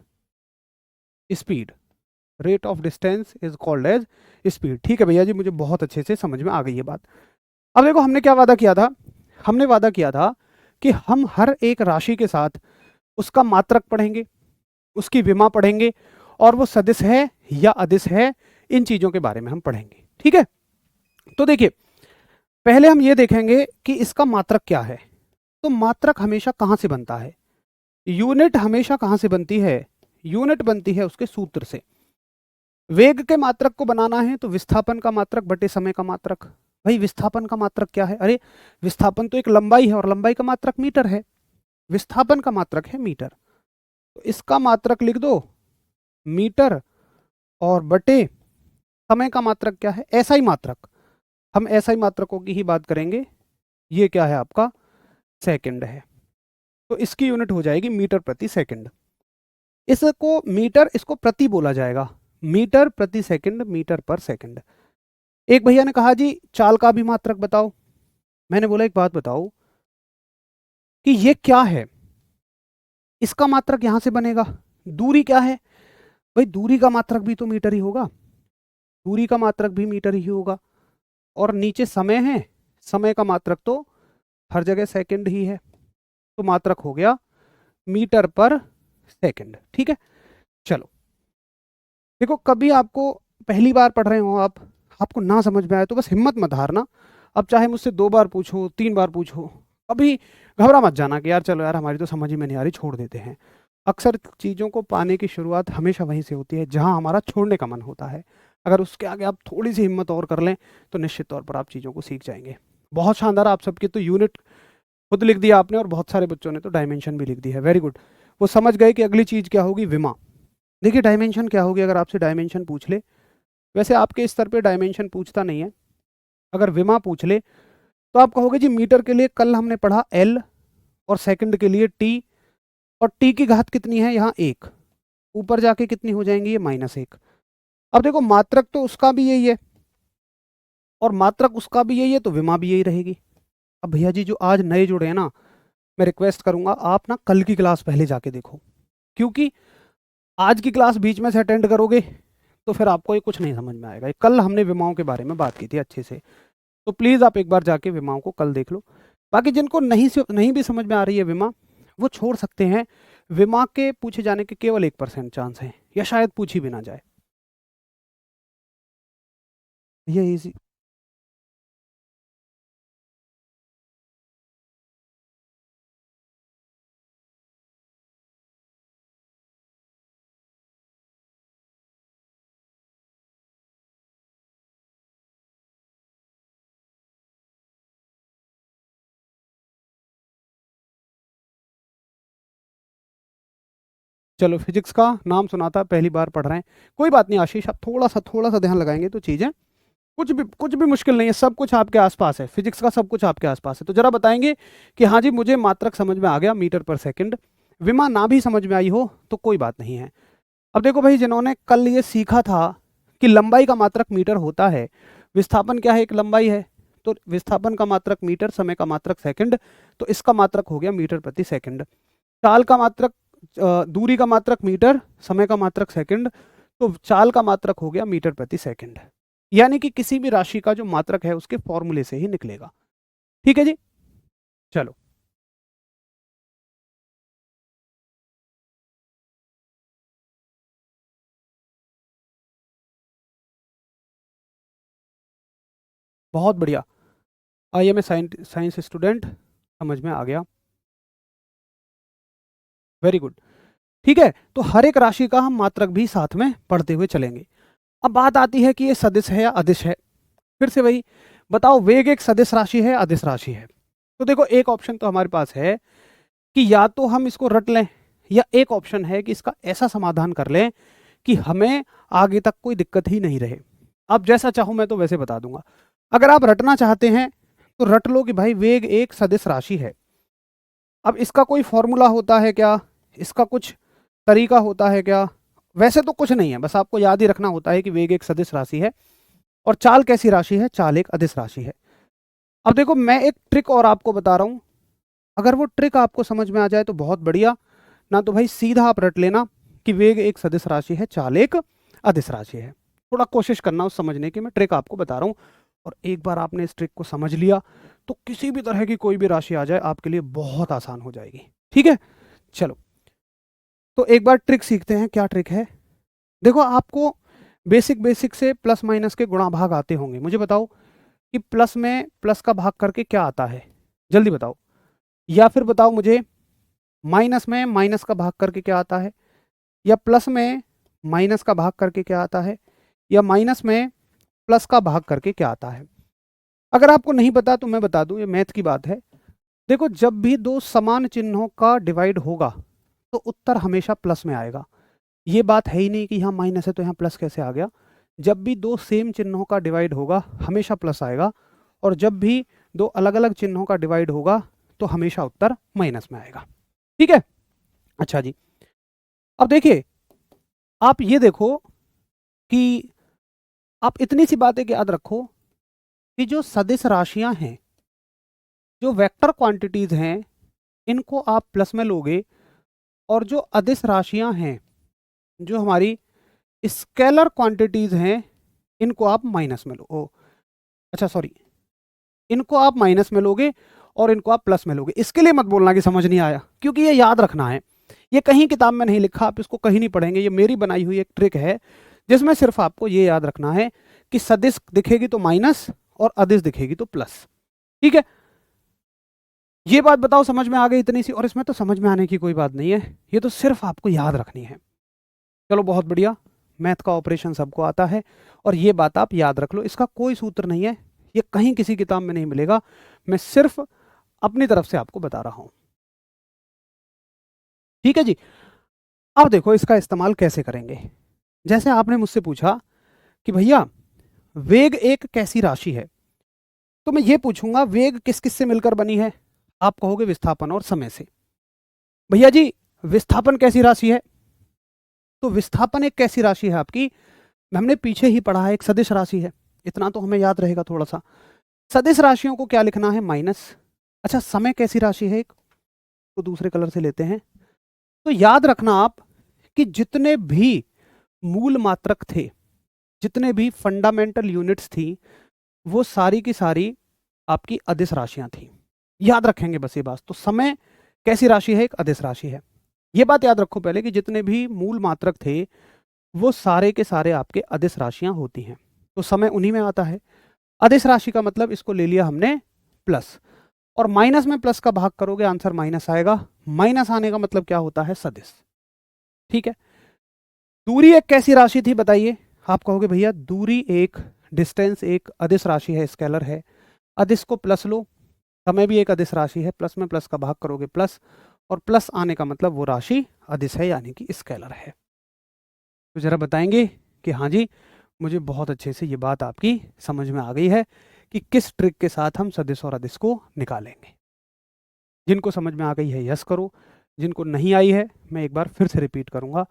speed, rate of distance is called as speed. ठीक है भैया जी, मुझे बहुत अच्छे से समझ में आ गई ये बात। अब देखो हमने क्या वादा किया था, हमने वादा किया था कि हम हर एक राशि के साथ उसका मात्रक पढ़ेंगे, उसकी विमा पढ़ेंगे, और वो सदिश है या अदिश है, इन चीजों के बारे में हम पढ़ेंगे। ठीक है, तो देखिए पहले हम ये देखेंगे कि इसका मात्रक क्या है। तो मात्रक हमेशा कहां से बनता है, यूनिट हमेशा कहां से बनती है, यूनिट बनती है उसके सूत्र से। वेग के मात्रक को बनाना है तो विस्थापन का मात्रक बटे समय का मात्रक। भाई विस्थापन का मात्रक क्या है, अरे विस्थापन तो एक लंबाई है और लंबाई का मात्रक मीटर है, विस्थापन का मात्रक है मीटर, तो इसका मात्रक लिख दो मीटर, और बटे समय का मात्रक क्या है, एसआई मात्रक। हम एसआई मात्रकों की ही बात करेंगे, ये क्या है आपका सेकंड है, तो इसकी यूनिट हो जाएगी मीटर प्रति सेकंड। इसको मीटर, इसको प्रति बोला जाएगा, मीटर प्रति सेकंड, मीटर पर सेकंड। एक भैया ने कहा जी चाल का भी मात्रक बताओ, मैंने बोला एक बात बताओ कि ये क्या है, इसका मात्रक यहां से बनेगा। दूरी क्या है, भाई दूरी का मात्रक भी तो मीटर ही होगा, दूरी का मात्रक भी मीटर ही होगा, और नीचे समय है, समय का मात्रक तो हर जगह सेकंड ही है, तो मात्रक हो गया मीटर पर सेकंड। ठीक है, चलो देखो कभी आपको पहली बार पढ़ रहे हो आप, आपको ना समझ में आए तो बस हिम्मत मत हारना, अब चाहे मुझसे 2 बार पूछो 3 बार पूछो, अभी घबरा मत जाना कि यार चलो यार हमारी तो समझ ही में नहीं आ रही, छोड़ देते हैं। अक्सर चीज़ों को पाने की शुरुआत हमेशा वहीं से होती है जहां हमारा छोड़ने का मन होता है। अगर उसके आगे आप थोड़ी सी हिम्मत और कर लें तो निश्चित तौर पर आप चीज़ों को सीख जाएंगे। बहुत शानदार, आप सबकी तो यूनिट खुद लिख दिया आपने, और बहुत सारे बच्चों ने तो डायमेंशन भी लिख दी है, वेरी गुड। वो समझ गए कि अगली चीज़ क्या होगी, विमा। देखिए डायमेंशन क्या होगी, अगर आपसे डायमेंशन पूछ ले, वैसे आपके स्तर पे डायमेंशन पूछता नहीं है, अगर विमा पूछ ले तो आप कहोगे जी मीटर के लिए कल हमने पढ़ा एल, और सेकंड के लिए टी, और टी की घात कितनी है यहाँ 1, ऊपर जाके कितनी हो जाएंगी ये -1। अब देखो मात्रक तो उसका भी यही है और मात्रक उसका भी यही है, तो विमा भी यही रहेगी। अब भैया जी जो आज नए जुड़े हैं ना, मैं रिक्वेस्ट करूंगा आप ना कल की क्लास पहले जाके देखो, क्योंकि आज की क्लास बीच में से अटेंड करोगे तो फिर आपको ये कुछ नहीं समझ में आएगा। कल हमने विमाओं के बारे में बात की थी अच्छे से, तो प्लीज़ आप एक बार जाके विमाओं को कल देख लो। बाकी जिनको नहीं भी समझ में आ रही है विमा, वो छोड़ सकते हैं, विमा के पूछे जाने के केवल 1% चांस है, या शायद पूछी भी ना जाए। ये इजी, चलो फिजिक्स का नाम सुना था, पहली बार पढ़ रहे हैं, कोई बात नहीं आशीष, आप थोड़ा सा ध्यान लगाएंगे तो चीज़ें कुछ भी मुश्किल नहीं है, सब कुछ आपके आसपास है, फिजिक्स का सब कुछ आपके आसपास है। तो जरा बताएंगे कि हाँ जी मुझे मात्रक समझ में आ गया मीटर पर सेकंड, विमा ना भी समझ में आई हो तो कोई बात नहीं है। अब देखो भाई जिन्होंने कल ये सीखा था कि लंबाई का मात्रक मीटर होता है, विस्थापन क्या है, एक लंबाई है, तो विस्थापन का मात्रक मीटर, समय का मात्रक सेकंड, तो इसका मात्रक हो गया मीटर प्रति सेकंड। चाल का मात्रक, दूरी का मात्रक मीटर, समय का मात्रक सेकंड, तो चाल का मात्रक हो गया मीटर प्रति सेकंड। यानी कि किसी भी राशि का जो मात्रक है उसके फॉर्मूले से ही निकलेगा। ठीक है जी, चलो बहुत बढ़िया, आइए मैं साइंस स्टूडेंट, समझ में आ गया, वेरी गुड। ठीक है, तो हर एक राशि का हम मात्रक भी साथ में पढ़ते हुए चलेंगे। अब बात आती है कि ये सदिश है या अदिश है। फिर से वही बताओ, वेग एक सदिश राशि है अदिश राशि है? तो देखो एक ऑप्शन तो हमारे पास है कि या तो हम इसको रट लें या एक ऑप्शन है कि इसका ऐसा समाधान कर लें कि हमें आगे तक कोई दिक्कत ही नहीं रहे। अब जैसा चाहूं मैं तो वैसे बता दूंगा। अगर आप रटना चाहते हैं तो रट लो कि भाई वेग एक सदिश राशि है। अब इसका कोई फॉर्मूला होता है क्या, इसका कुछ तरीका होता है क्या? वैसे तो कुछ नहीं है, बस आपको याद ही रखना होता है कि वेग एक सदिश राशि है और चाल कैसी राशि है, चाल एक अदिश राशि है। अब देखो मैं एक ट्रिक और आपको बता रहा हूं, अगर वो ट्रिक आपको समझ में आ जाए तो बहुत बढ़िया, ना तो भाई सीधा आप रट लेना कि वेग एक सदिश राशि है, चाल एक अदिश राशि है। थोड़ा कोशिश करना उस समझने की, मैं ट्रिक आपको बता रहा हूँ। और एक बार आपने इस ट्रिक को समझ लिया तो किसी भी तरह की कोई भी राशि आ जाए आपके लिए बहुत आसान हो जाएगी। ठीक है, चलो तो एक बार ट्रिक सीखते हैं। क्या ट्रिक है? देखो आपको बेसिक से प्लस माइनस के गुणा भाग आते होंगे। मुझे बताओ कि प्लस में प्लस का भाग करके क्या आता है, जल्दी बताओ। या फिर बताओ मुझे माइनस में माइनस का भाग करके क्या आता है, या प्लस में माइनस का भाग करके क्या आता है, या माइनस में प्लस का भाग करके क्या आता है। अगर आपको नहीं पता तो मैं बता दूं, ये मैथ की बात है। देखो जब भी दो समान चिन्हों का डिवाइड होगा तो उत्तर हमेशा प्लस में आएगा। ये बात है ही नहीं कि यहाँ माइनस है तो यहाँ प्लस कैसे आ गया। जब भी दो सेम चिन्हों का डिवाइड होगा हमेशा प्लस आएगा, और जब भी दो अलग अलग चिन्हों का डिवाइड होगा तो हमेशा उत्तर माइनस में आएगा। ठीक है, अच्छा जी। अब देखिए आप ये देखो कि आप इतनी सी बात एक याद रखो कि जो सदिश राशियां हैं, जो वेक्टर क्वांटिटीज हैं, इनको आप प्लस में लोगे, और जो अदिश राशियां हैं, जो हमारी स्केलर क्वांटिटीज हैं, इनको आप माइनस में लो, अच्छा सॉरी, इनको आप माइनस में लोगे और इनको आप प्लस में लोगे। इसके लिए मत बोलना कि समझ नहीं आया, क्योंकि ये याद रखना है। ये कहीं किताब में नहीं लिखा, आप इसको कहीं नहीं पढ़ेंगे, ये मेरी बनाई हुई एक ट्रिक है जिसमें सिर्फ आपको ये याद रखना है कि सदिश दिखेगी तो माइनस और अदिश दिखेगी तो प्लस। ठीक है, ये बात बताओ समझ में आ गई इतनी सी? और इसमें तो समझ में आने की कोई बात नहीं है, ये तो सिर्फ आपको याद रखनी है। चलो बहुत बढ़िया, मैथ का ऑपरेशन सबको आता है और ये बात आप याद रख लो। इसका कोई सूत्र नहीं है, ये कहीं किसी किताब में नहीं मिलेगा, मैं सिर्फ अपनी तरफ से आपको बता रहा हूं। ठीक है जी। अब देखो इसका इस्तेमाल कैसे करेंगे। जैसे आपने मुझसे पूछा कि भैया वेग एक कैसी राशि है, तो मैं ये पूछूंगा वेग किस किस से मिलकर बनी है। आप कहोगे विस्थापन और समय से। भैया जी विस्थापन कैसी राशि है? तो विस्थापन एक कैसी राशि है आपकी, हमने पीछे ही पढ़ा है, एक सदिश राशि है। इतना तो हमें याद रहेगा थोड़ा सा। सदिश राशियों को क्या लिखना है, माइनस। अच्छा समय कैसी राशि है, एक तो दूसरे कलर से लेते हैं। तो याद रखना आप कि जितने भी मूल मात्रक थे, जितने भी फंडामेंटल यूनिट्स थी, वो सारी की सारी आपकी अदिश राशियां थी। याद रखेंगे बस ये बात। तो समय कैसी राशि है, एक अदिश राशि है। ये बात याद रखो पहले कि जितने भी मूल मात्रक थे वो सारे के सारे आपके अदिश राशियां होती हैं, तो समय उन्हीं में आता है। अदिश राशि का मतलब इसको ले लिया हमने प्लस, और माइनस में प्लस का भाग करोगे आंसर माइनस आएगा। माइनस आने का मतलब क्या होता है, सदिश। ठीक है, दूरी एक कैसी राशि थी बताइए। आप कहोगे भैया दूरी एक, डिस्टेंस एक अदिश राशि है, स्केलर है। अदिश को प्लस लो, समय भी एक अदिश राशि है, प्लस में प्लस का भाग करोगे प्लस, और प्लस आने का मतलब वो राशि अदिश है यानी कि स्केलर है। तो जरा बताएंगे कि हाँ जी मुझे बहुत अच्छे से ये बात आपकी समझ में आ गई है कि किस ट्रिक के साथ हम सदिश और अदिश को निकालेंगे। जिनको समझ में आ गई है यस करो, जिनको नहीं आई है मैं एक बार फिर से रिपीट करूंगा।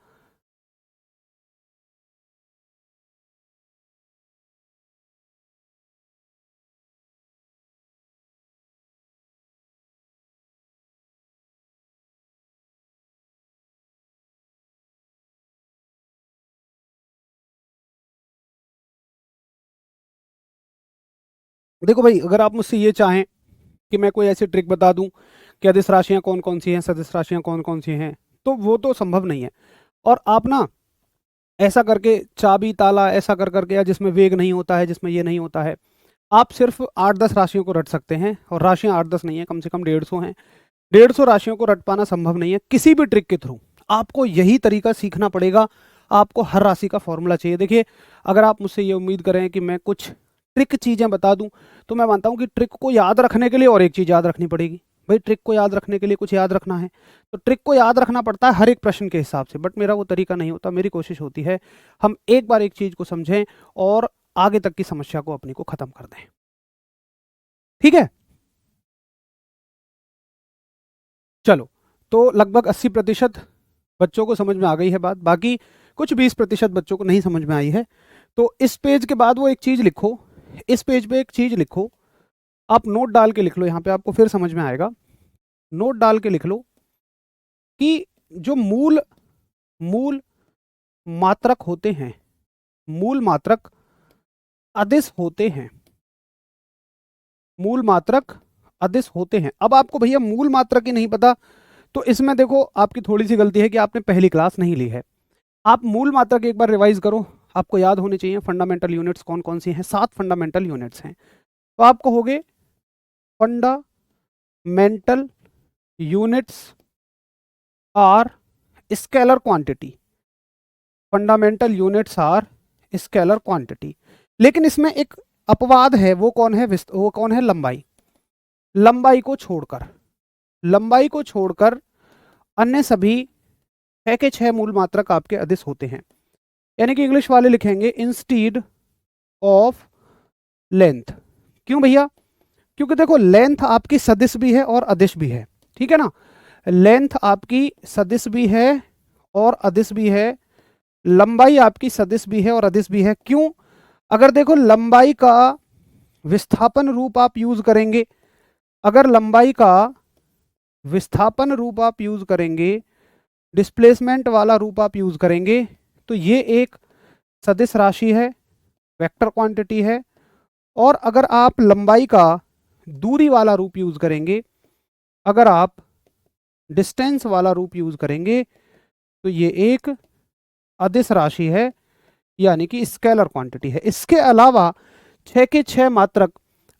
देखो भाई अगर आप मुझसे ये चाहें कि मैं कोई ऐसी ट्रिक बता दूं कि अदिश राशियां कौन कौन सी हैं, सदिश राशियां कौन कौन सी हैं, तो वो तो संभव नहीं है। और आप ना ऐसा करके चाबी ताला ऐसा कर करके, या जिसमें वेग नहीं होता है, जिसमें ये नहीं होता है, आप सिर्फ 8-10 राशियों को रट सकते हैं। और राशियां 8-10 नहीं है, कम से कम 150 हैं। 150 राशियों को रट पाना संभव नहीं है किसी भी ट्रिक के थ्रू। आपको यही तरीका सीखना पड़ेगा, आपको हर राशि का फॉर्मूला चाहिए। देखिए अगर आप मुझसे ये उम्मीद करें कि मैं कुछ ट्रिक चीज़ें बता दूं, तो मैं मानता हूं कि ट्रिक को याद रखने के लिए और एक चीज़ याद रखनी पड़ेगी। भाई ट्रिक को याद रखने के लिए कुछ याद रखना है, तो ट्रिक को याद रखना पड़ता है हर एक प्रश्न के हिसाब से, बट मेरा वो तरीका नहीं होता। मेरी कोशिश होती है हम एक बार एक चीज को समझें और आगे तक की समस्या को अपनी को खत्म कर दें। ठीक है, चलो, तो लगभग 80% बच्चों को समझ में आ गई है बात, बाकी कुछ 20% बच्चों को नहीं समझ में आई है। तो इस पेज के बाद वो एक चीज लिखो, इस पेज पे एक चीज लिखो, आप नोट डाल के लिख लो, यहाँ पे आपको फिर समझ में आएगा। नोट डाल के लिख लो कि जो मूल मूल मात्रक होते हैं, मूल मात्रक अदिश होते हैं, मूल मात्रक अदिश होते हैं। अब आपको भैया मूल मात्रक ही नहीं पता, तो इसमें देखो आपकी थोड़ी सी गलती है कि आपने पहली क्लास नहीं ली है। आप मूल मात्रक एक बार रिवाइज करो, आपको याद होने चाहिए फंडामेंटल यूनिट्स कौन कौन सी हैं। 7 फंडामेंटल यूनिट्स हैं, तो आप कहोगे fundamental units are scalar quantity, fundamental units are scalar quantity. लेकिन इसमें एक अपवाद है, वो कौन है? वो कौन है? लंबाई। लंबाई को छोड़कर, लंबाई को छोड़कर अन्य सभी 6 के 6 मूल मात्रक आपके अदिश होते हैं। यानी कि इंग्लिश वाले लिखेंगे इंस्टीड ऑफ लेंथ। क्यों भैया? क्योंकि देखो लेंथ आपकी सदिश भी है और अदिश भी है, ठीक है ना। लेंथ आपकी सदिश भी है और अदिश भी है, लंबाई आपकी सदिश भी है और अदिश भी है। क्यों? अगर देखो लंबाई का विस्थापन रूप आप यूज करेंगे, अगर लंबाई का विस्थापन रूप आप यूज करेंगे, डिस्प्लेसमेंट वाला रूप आप यूज करेंगे, तो ये एक सदिश राशि है, वेक्टर क्वांटिटी है। और अगर आप लंबाई का दूरी वाला रूप यूज करेंगे, अगर आप डिस्टेंस वाला रूप यूज करेंगे, तो ये एक अदिश राशि है, यानी कि स्केलर क्वांटिटी है। इसके अलावा 6 के 6 मात्रक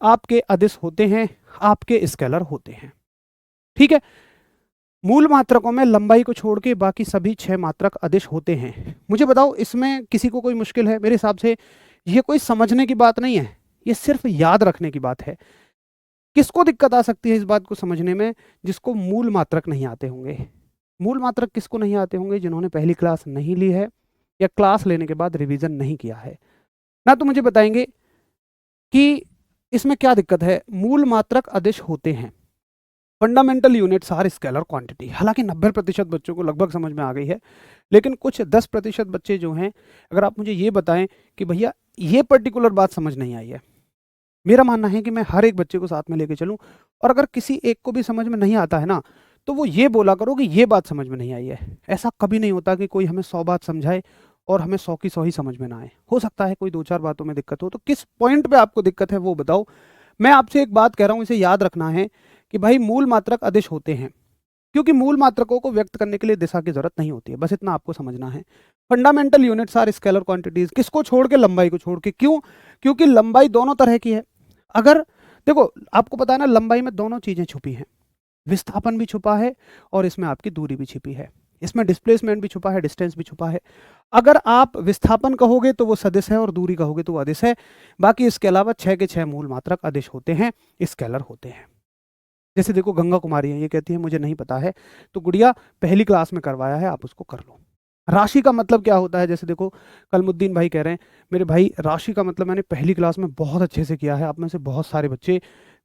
आपके अदिश होते हैं, आपके स्केलर होते हैं। ठीक है, मूल मात्रकों में लंबाई को छोड़ के बाकी सभी 6 मात्रक अदिश होते हैं। मुझे बताओ इसमें किसी को कोई मुश्किल है? मेरे हिसाब से ये कोई समझने की बात नहीं है, ये सिर्फ याद रखने की बात है। किसको दिक्कत आ सकती है इस बात को समझने में? जिसको मूल मात्रक नहीं आते होंगे। मूल मात्रक किसको नहीं आते होंगे? जिन्होंने पहली क्लास नहीं ली है या क्लास लेने के बाद रिवीजन नहीं किया है ना। तो मुझे बताएंगे कि इसमें क्या दिक्कत है। मूल मात्रक अदिश होते हैं, fundamental units are scalar quantity. हालांकि 90% बच्चों को लगभग समझ में आ गई है, लेकिन कुछ 10% बच्चे जो हैं, अगर आप मुझे ये बताएं कि भैया ये पर्टिकुलर बात समझ नहीं आई है, मेरा मानना है कि मैं हर एक बच्चे को साथ में लेके चलूं, और अगर किसी एक को भी समझ में नहीं आता है ना, तो वो ये बोला करो कि ये बात समझ में नहीं आई है। ऐसा कभी नहीं होता कि कोई हमें 100 बात समझाए और हमें 100 की 100 ही समझ में ना आए। हो सकता है कोई 2-4 बातों में दिक्कत हो, तो किस पॉइंट पे आपको दिक्कत है वो बताओ। मैं आपसे एक बात कह रहा हूं, इसे याद रखना है कि भाई मूल मात्रक अदिश होते हैं, क्योंकि मूल मात्रकों को व्यक्त करने के लिए दिशा की जरूरत नहीं होती है, बस इतना आपको समझना है। Fundamental units are scalar quantities, किसको छोड़ के? लंबाई को छोड़ के। क्यों? क्योंकि लंबाई दोनों तरह की है। अगर देखो आपको पता है ना, लंबाई में दोनों चीजें छुपी हैं, विस्थापन भी छुपा है और इसमें आपकी दूरी भी छिपी है, इसमें डिस्प्लेसमेंट भी छुपा है, डिस्टेंस भी छुपा है। अगर आप विस्थापन कहोगे तो वो सदिश है और दूरी कहोगे तो वो अदिश है। बाकी इसके अलावा 6 के 6 मूल मात्रक अदिश होते हैं, स्केलर होते हैं। जैसे देखो गंगा कुमारी है, ये कहती है मुझे नहीं पता है, तो गुड़िया पहली क्लास में करवाया है, आप उसको कर लो। राशि का मतलब क्या होता है? जैसे देखो कलमुद्दीन भाई कह रहे हैं मेरे भाई राशि का मतलब मैंने पहली क्लास में बहुत अच्छे से किया है। आप में से बहुत सारे बच्चे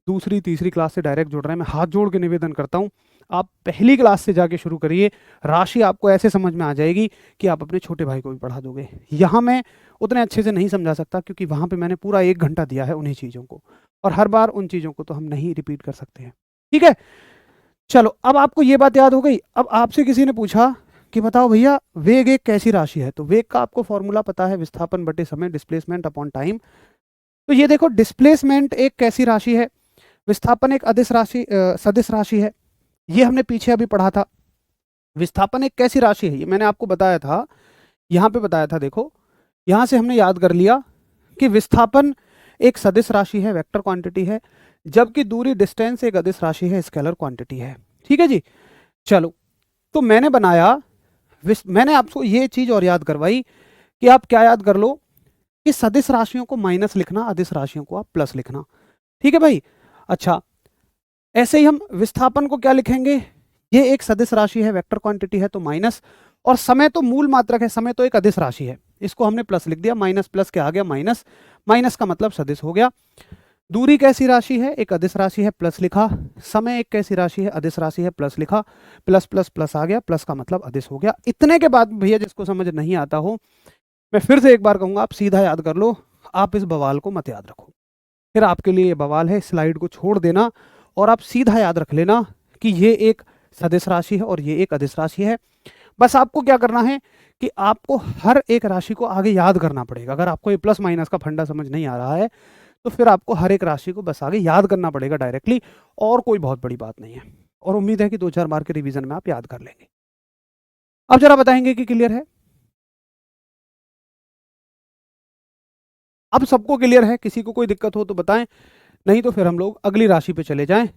दूसरी तीसरी क्लास से डायरेक्ट जुड़ रहे हैं। मैं हाथ जोड़ के निवेदन करता हूँ, आप पहली क्लास से जाके शुरू करिए। राशि आपको ऐसे समझ में आ जाएगी कि आप अपने छोटे भाई को भी पढ़ा दोगे। यहाँ मैं उतने अच्छे से नहीं समझा सकता, क्योंकि वहाँ पे मैंने पूरा 1 घंटा दिया है उन्हीं चीज़ों को, और हर बार उन चीज़ों को तो हम नहीं रिपीट कर सकते हैं। ठीक है, चलो अब आपको ये बात याद हो गई। अब आपसे किसी ने पूछा कि बताओ भैया वेग एक कैसी राशि है, तो वेग का आपको फॉर्मूला पता है, विस्थापन बटे समय, डिस्प्लेसमेंट अपॉन टाइम। तो ये देखो डिस्प्लेसमेंट एक कैसी राशि है, विस्थापन एक अदिश राशि सदिश राशि है, ये हमने पीछे अभी पढ़ा था। विस्थापन एक कैसी राशि है, ये मैंने आपको बताया था, यहाँ पे बताया था। देखो यहाँ से हमने याद कर लिया कि विस्थापन एक सदिश राशि है, वेक्टर क्वांटिटी है, जबकि दूरी डिस्टेंस एक अदिश राशि है, स्केलर क्वांटिटी है। ठीक है जी, चलो तो मैंने बनाया, मैंने आपको ये चीज और याद करवाई कि आप क्या याद कर लो कि सदिश राशियों को माइनस लिखना, अदिश राशियों को आप प्लस लिखना। ठीक है भाई। अच्छा, ऐसे ही हम विस्थापन को क्या लिखेंगे, ये एक सदिश राशि है, वेक्टर क्वांटिटी है तो माइनस, और समय तो मूल मात्रक है, समय तो एक अदिश राशि है, इसको हमने प्लस लिख दिया, माइनस प्लस क्या आ गया माइनस, माइनस का मतलब सदिश हो गया। दूरी कैसी राशि है, एक अदिश राशि है, प्लस लिखा। समय एक कैसी राशि है, अदिश राशि है, प्लस लिखा। प्लस प्लस प्लस आ गया, प्लस का मतलब अदिश हो गया। इतने के बाद भैया जिसको समझ नहीं आता हो, मैं फिर से एक बार कहूंगा, आप सीधा याद कर लो, आप इस बवाल को मत याद रखो, फिर आपके लिए ये बवाल है, स्लाइड को छोड़ देना और आप सीधा याद रख लेना कि ये एक सदिश राशि है और ये एक अदिश राशि है। बस आपको क्या करना है कि आपको हर एक राशि को आगे याद करना पड़ेगा। अगर आपको ये प्लस माइनस का फंडा समझ नहीं आ रहा है तो फिर आपको हर एक राशि को बस आगे याद करना पड़ेगा डायरेक्टली, और कोई बहुत बड़ी बात नहीं है, और उम्मीद है कि 2-4 बार के रिवीजन में आप याद कर लेंगे। अब जरा बताएंगे कि क्लियर है? अब सबको क्लियर है? किसी को कोई दिक्कत हो तो बताएं, नहीं तो फिर हम लोग अगली राशि पे चले जाएं,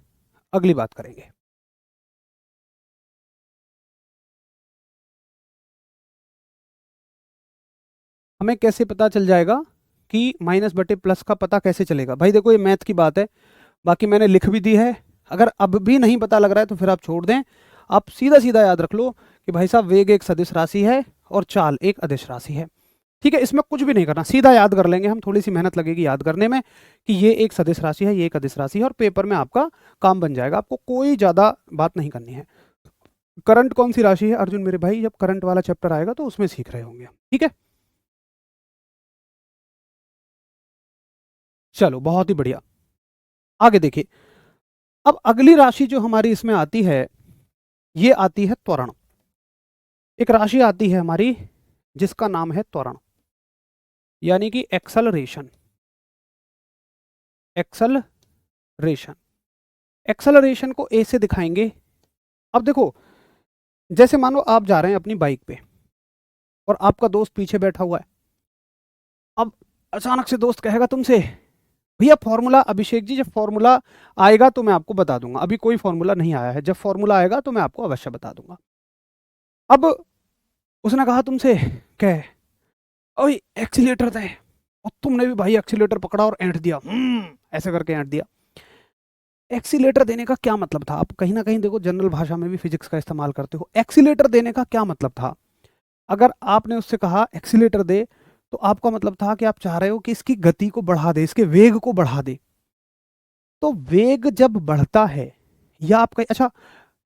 अगली बात करेंगे। हमें कैसे पता चल जाएगा कि माइनस बटे प्लस का पता कैसे चलेगा? भाई देखो, ये मैथ की बात है, बाकी मैंने लिख भी दी है। अगर अब भी नहीं पता लग रहा है तो फिर आप छोड़ दें, आप सीधा सीधा याद रख लो कि भाई साहब वेग एक सदिश राशि है और चाल एक अदिश राशि है। ठीक है, इसमें कुछ भी नहीं करना, सीधा याद कर लेंगे हम, थोड़ी सी मेहनत लगेगी याद करने में कि ये एक सदिश राशि है, ये एक अदिश राशि है, और पेपर में आपका काम बन जाएगा, आपको कोई ज़्यादा बात नहीं करनी है। करंट कौन सी राशि है अर्जुन मेरे भाई? जब करंट वाला चैप्टर आएगा तो उसमें सीख रहे होंगे, ठीक है? चलो बहुत ही बढ़िया, आगे देखिए। अब अगली राशि जो हमारी इसमें आती है, ये आती है त्वरण। एक राशि आती है हमारी जिसका नाम है त्वरण, यानी कि एक्सलरेशन। एक्सलरेशन, एक्सलरेशन को ए से दिखाएंगे। अब देखो, जैसे मानो आप जा रहे हैं अपनी बाइक पे और आपका दोस्त पीछे बैठा हुआ है। अब अचानक से दोस्त कहेगा तुमसे, भैया फॉर्मूला, अभिषेक जी जब फॉर्मूला आएगा तो मैं आपको बता दूंगा, अभी कोई फॉर्मूला नहीं आया है, जब फॉर्मूला आएगा तो मैं आपको अवश्य बता दूंगा। अब उसने कहा तुमसे, कह ओए एक्सीलेटर दे, और तुमने भी भाई एक्सीलेटर पकड़ा और ऐंठ दिया, ऐसे करके ऐंठ दिया। एक्सीलेटर देने का क्या मतलब था? आप कहीं ना कहीं देखो जनरल भाषा में भी फिजिक्स का इस्तेमाल करते हो। एक्सीलेटर देने का क्या मतलब था? अगर आपने उससे कहा एक्सीलेटर दे, तो आपका मतलब था कि आप चाह रहे हो कि इसकी गति को बढ़ा दे, इसके वेग को बढ़ा दे। तो वेग जब बढ़ता है, या आप कहीं, अच्छा,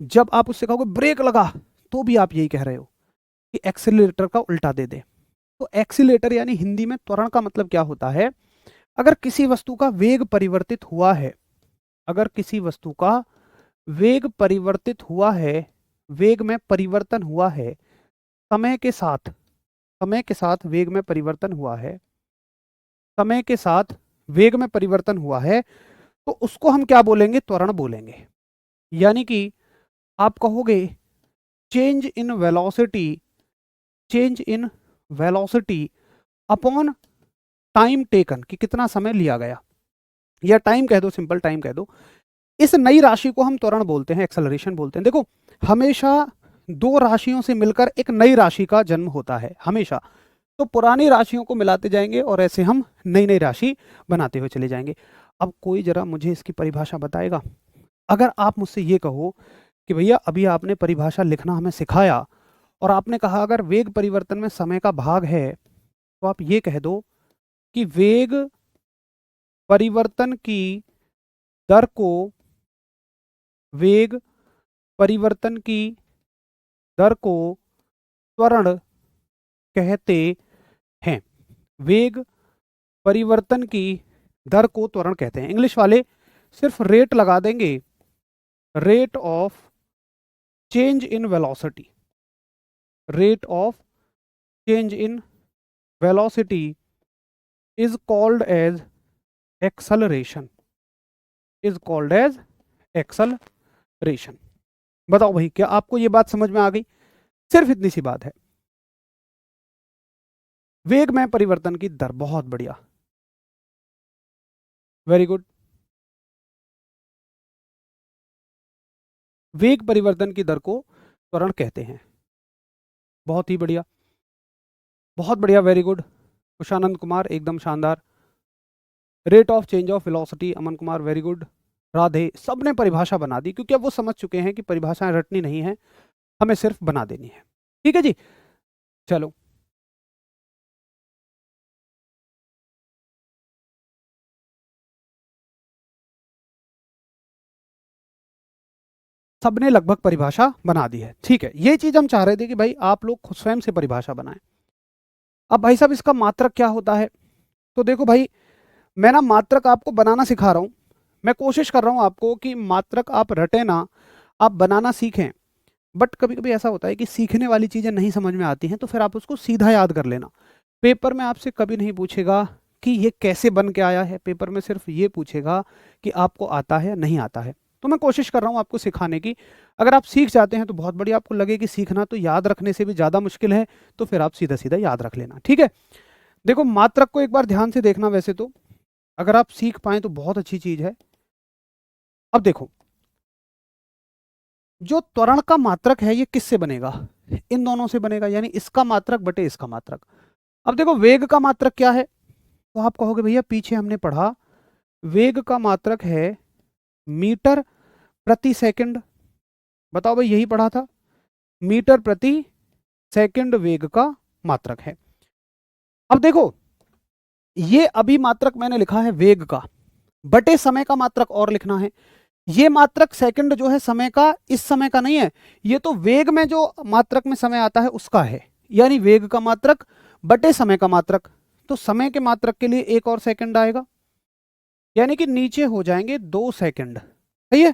जब आप उससे कहोगे ब्रेक लगा, तो भी आप यही कह रहे हो कि एक्सीलेटर का उल्टा दे दे। तो एक्सीलेटर यानी हिंदी में त्वरण का मतलब क्या होता है? अगर किसी वस्तु का वेग परिवर्तित हुआ है, अगर किसी वस्तु का वेग परिवर्तित हुआ है, वेग में परिवर्तन हुआ है, समय के साथ, समय के साथ वेग में परिवर्तन हुआ है, समय के साथ वेग में परिवर्तन हुआ है, तो उसको हम क्या बोलेंगे? त्वरण बोलेंगे। यानी कि आप कहोगे change in velocity, change in velocity upon time taken, कि कितना समय लिया गया, या टाइम कह दो, सिंपल टाइम कह दो। इस नई राशि को हम त्वरण बोलते हैं, एक्सेलरेशन बोलते हैं। देखो, हमेशा दो राशियों से मिलकर एक नई राशि का जन्म होता है, हमेशा। तो पुरानी राशियों को मिलाते जाएंगे और ऐसे हम नई नई राशि बनाते हुए चले जाएंगे। अब कोई जरा मुझे इसकी परिभाषा बताएगा? अगर आप मुझसे ये कहो कि भैया अभी आपने परिभाषा लिखना हमें सिखाया और आपने कहा अगर वेग परिवर्तन में समय का भाग है, तो आप ये कह दो कि वेग परिवर्तन की दर को, वेग परिवर्तन की दर को त्वरण कहते हैं। वेग परिवर्तन की दर को त्वरण कहते हैं। इंग्लिश वाले सिर्फ रेट लगा देंगे, rate of change in velocity, rate of change in velocity is called as acceleration, is called as acceleration. बताओ भाई, क्या आपको ये बात समझ में आ गई? सिर्फ इतनी सी बात है, वेग में परिवर्तन की दर। बहुत बढ़िया, वेरी गुड। वेग परिवर्तन की दर को त्वरण कहते हैं। बहुत ही बढ़िया, बहुत बढ़िया, वेरी गुड। कुशानंद कुमार एकदम शानदार। Rate of change of velocity, Aman Kumar very good. Radhe, सबने परिभाषा बना दी, क्योंकि अब वो समझ चुके हैं कि परिभाषाएं रटनी नहीं है, हमें सिर्फ बना देनी है। ठीक है जी, चलो। सबने लगभग परिभाषा बना दी है, ठीक है। ये चीज हम चाह रहे थे कि भाई आप लोग खुद स्वयं से परिभाषा बनाएं। अब भाई साहब इसका मात्रक क्या होता है? तो देखो भाई, मैं ना मात्रक आपको बनाना सिखा रहा हूं। मैं कोशिश कर रहा हूं आपको कि मात्रक आप रटे ना, आप बनाना सीखें। बट कभी कभी ऐसा होता है कि सीखने वाली चीजें नहीं समझ में आती हैं, तो फिर आप उसको सीधा याद कर लेना। पेपर में आपसे कभी नहीं पूछेगा कि ये कैसे बन के आया है, पेपर में सिर्फ ये पूछेगा कि आपको आता है या नहीं आता है। तो मैं कोशिश कर रहा हूँ आपको सिखाने की। अगर आप सीख जाते हैं तो बहुत बढ़िया, आपको लगे कि सीखना तो याद रखने से भी ज़्यादा मुश्किल है, तो फिर आप सीधा सीधा याद रख लेना, ठीक है। देखो मात्रक को एक बार ध्यान से देखना, वैसे तो अगर आप सीख पाए तो बहुत अच्छी चीज़ है। अब देखो, जो त्वरण का मात्रक है ये किससे बनेगा? इन दोनों से बनेगा, यानी इसका मात्रक बटे इसका मात्रक। अब देखो वेग का मात्रक क्या है, तो आप कहोगे भैया पीछे हमने पढ़ा वेग का मात्रक है मीटर प्रति सेकंड। बताओ भाई, यही पढ़ा था, मीटर प्रति सेकंड वेग का मात्रक है। अब देखो, ये अभी मात्रक मैंने लिखा है वेग का, बटे समय का मात्रक और लिखना है। ये मात्रक सेकंड जो है समय का, इस समय का नहीं है, ये तो वेग में जो मात्रक में समय आता है उसका है, यानी वेग का मात्रक बटे समय का मात्रक। तो समय के मात्रक के लिए एक और सेकंड आएगा, यानी कि नीचे हो जाएंगे 2 सेकंड। सही है,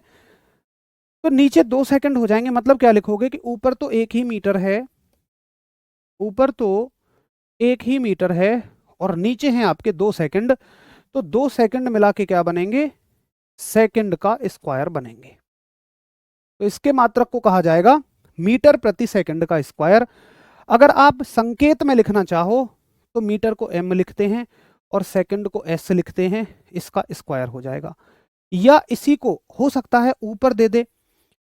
तो नीचे 2 सेकंड हो जाएंगे, मतलब क्या लिखोगे कि ऊपर तो एक ही मीटर है, ऊपर तो एक ही मीटर है और नीचे हैं आपके 2 सेकंड। तो 2 सेकंड मिला के क्या बनेंगे? सेकंड का स्क्वायर बनेंगे। तो इसके मात्रक को कहा जाएगा मीटर प्रति सेकंड का स्क्वायर। अगर आप संकेत में लिखना चाहो तो मीटर को m लिखते हैं और सेकंड को s लिखते हैं, इसका स्क्वायर हो जाएगा। या इसी को हो सकता है ऊपर दे दे,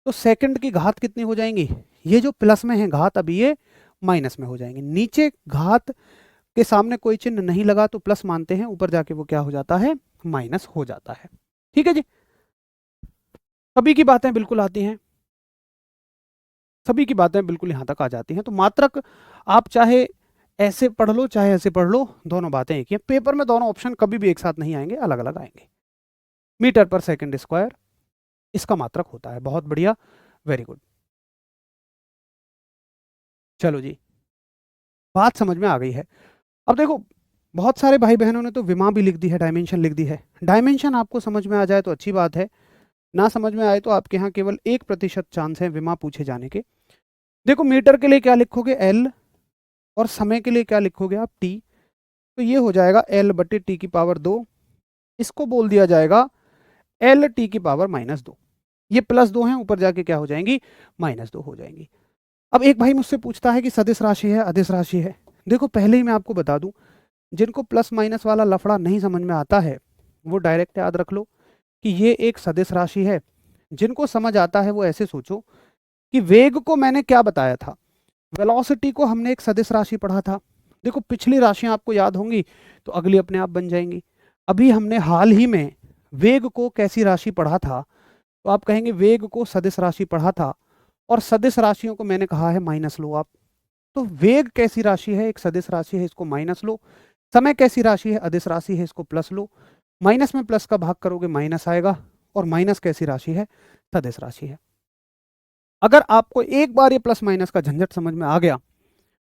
तो सेकंड की घात कितनी हो जाएंगी? ये जो प्लस में है घात, अभी ये माइनस में हो जाएंगे। नीचे घात के सामने कोई चिन्ह नहीं लगा तो प्लस मानते हैं, ऊपर जाके वो क्या हो जाता है? माइनस हो जाता है। ठीक है जी, सभी की बातें बिल्कुल आती हैं, सभी की बातें बिल्कुल यहां तक आ जाती हैं। तो मात्रक आप चाहे ऐसे पढ़ लो चाहे ऐसे पढ़ लो, दोनों बातें एक ही हैं। पेपर में दोनों ऑप्शन कभी भी एक साथ नहीं आएंगे, अलग अलग आएंगे। मीटर पर सेकंड स्क्वायर इसका मात्रक होता है। बहुत बढ़िया, वेरी गुड। चलो जी, बात समझ में आ गई है। अब देखो, बहुत सारे भाई बहनों ने तो विमा भी लिख दी है, डायमेंशन लिख दी है। डायमेंशन आपको समझ में आ जाए तो अच्छी बात है, ना समझ में आए तो आपके यहाँ केवल 1% चांस है विमा पूछे जाने के। देखो मीटर के लिए क्या लिखोगे? एल, और समय के लिए क्या लिखोगे आप? टी। तो ये हो जाएगा एल बटे टी की पावर 2, इसको बोल दिया जाएगा एल टी की पावर -2। ये +2 है, ऊपर जाके क्या हो जाएंगी? -2 हो जाएंगी। अब एक भाई मुझसे पूछता है कि सदिश राशि है अदिश राशि है। देखो पहले ही मैं आपको बता दूं, जिनको प्लस माइनस वाला लफड़ा नहीं समझ में आता है वो डायरेक्ट याद रख लो कि ये एक सदिश राशि है। जिनको समझ आता है वो ऐसे सोचो कि वेग को मैंने क्या बताया था? वेलोसिटी को हमने एक सदिश राशि पढ़ा था। देखो पिछली राशियां आपको याद होंगी तो अगली अपने आप बन जाएंगी। अभी हमने हाल ही में वेग को कैसी राशि पढ़ा था? तो आप कहेंगे वेग को सदिश राशि पढ़ा था, और सदिश राशियों को मैंने कहा है माइनस लो आप। तो वेग कैसी राशि है? एक सदिश राशि है, इसको माइनस लो। समय कैसी राशि है? अदिश राशि है, इसको प्लस लो। माइनस में प्लस का भाग करोगे माइनस आएगा, और माइनस कैसी राशि है? सदिश राशि है। अगर आपको एक बार ये प्लस माइनस का झंझट समझ में आ गया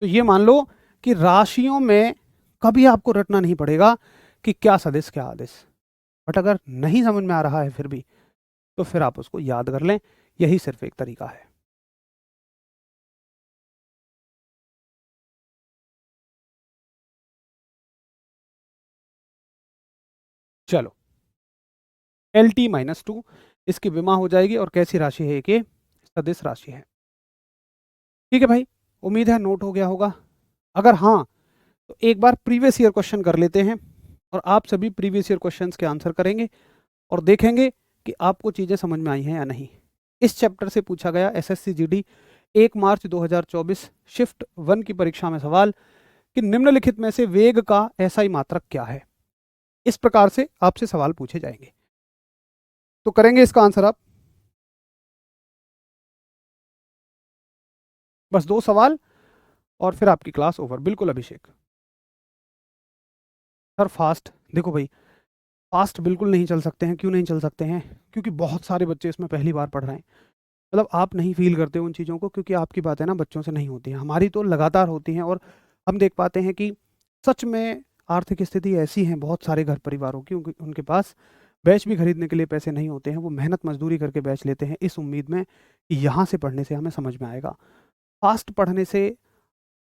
तो ये मान लो कि राशियों में कभी आपको रटना नहीं पड़ेगा कि क्या सदिश क्या आदिश। बट अगर नहीं समझ में आ रहा है फिर भी, तो फिर आप उसको याद कर लें, यही सिर्फ एक तरीका है। चलो, LT-2 इसकी विमा हो जाएगी, और कैसी राशि है? कि सदिश राशि है। ठीक है भाई, उम्मीद है नोट हो गया होगा। अगर हाँ, तो एक बार प्रीवियस ईयर क्वेश्चन कर लेते हैं, और आप सभी प्रीवियस ईयर क्वेश्चंस के आंसर करेंगे और देखेंगे कि आपको चीज़ें समझ में आई हैं या नहीं। इस चैप्टर से पूछा गया SSC GD 1 मार्च 2024 शिफ्ट 1 की परीक्षा में सवाल कि निम्नलिखित में से वेग का SI मात्रक क्या है। इस प्रकार से आपसे सवाल पूछे जाएंगे। तो करेंगे इसका आंसर आप। बस 2 सवाल और फिर आपकी क्लास ओवर। बिल्कुल अभिषेक सर, फास्ट देखो भाई, फास्ट बिल्कुल नहीं चल सकते हैं। क्यों नहीं चल सकते हैं? क्योंकि बहुत सारे बच्चे इसमें पहली बार पढ़ रहे हैं। मतलब आप नहीं फील करते उन चीज़ों को, क्योंकि आपकी बातें ना बच्चों से नहीं होती हैं, हमारी तो लगातार होती हैं। और हम देख पाते हैं कि सच में आर्थिक स्थिति ऐसी है बहुत सारे घर परिवारों की, उनके पास बैच भी खरीदने के लिए पैसे नहीं होते हैं। वो मेहनत मजदूरी करके बैच लेते हैं इस उम्मीद में कि यहाँ से पढ़ने से हमें समझ में आएगा। फास्ट पढ़ने से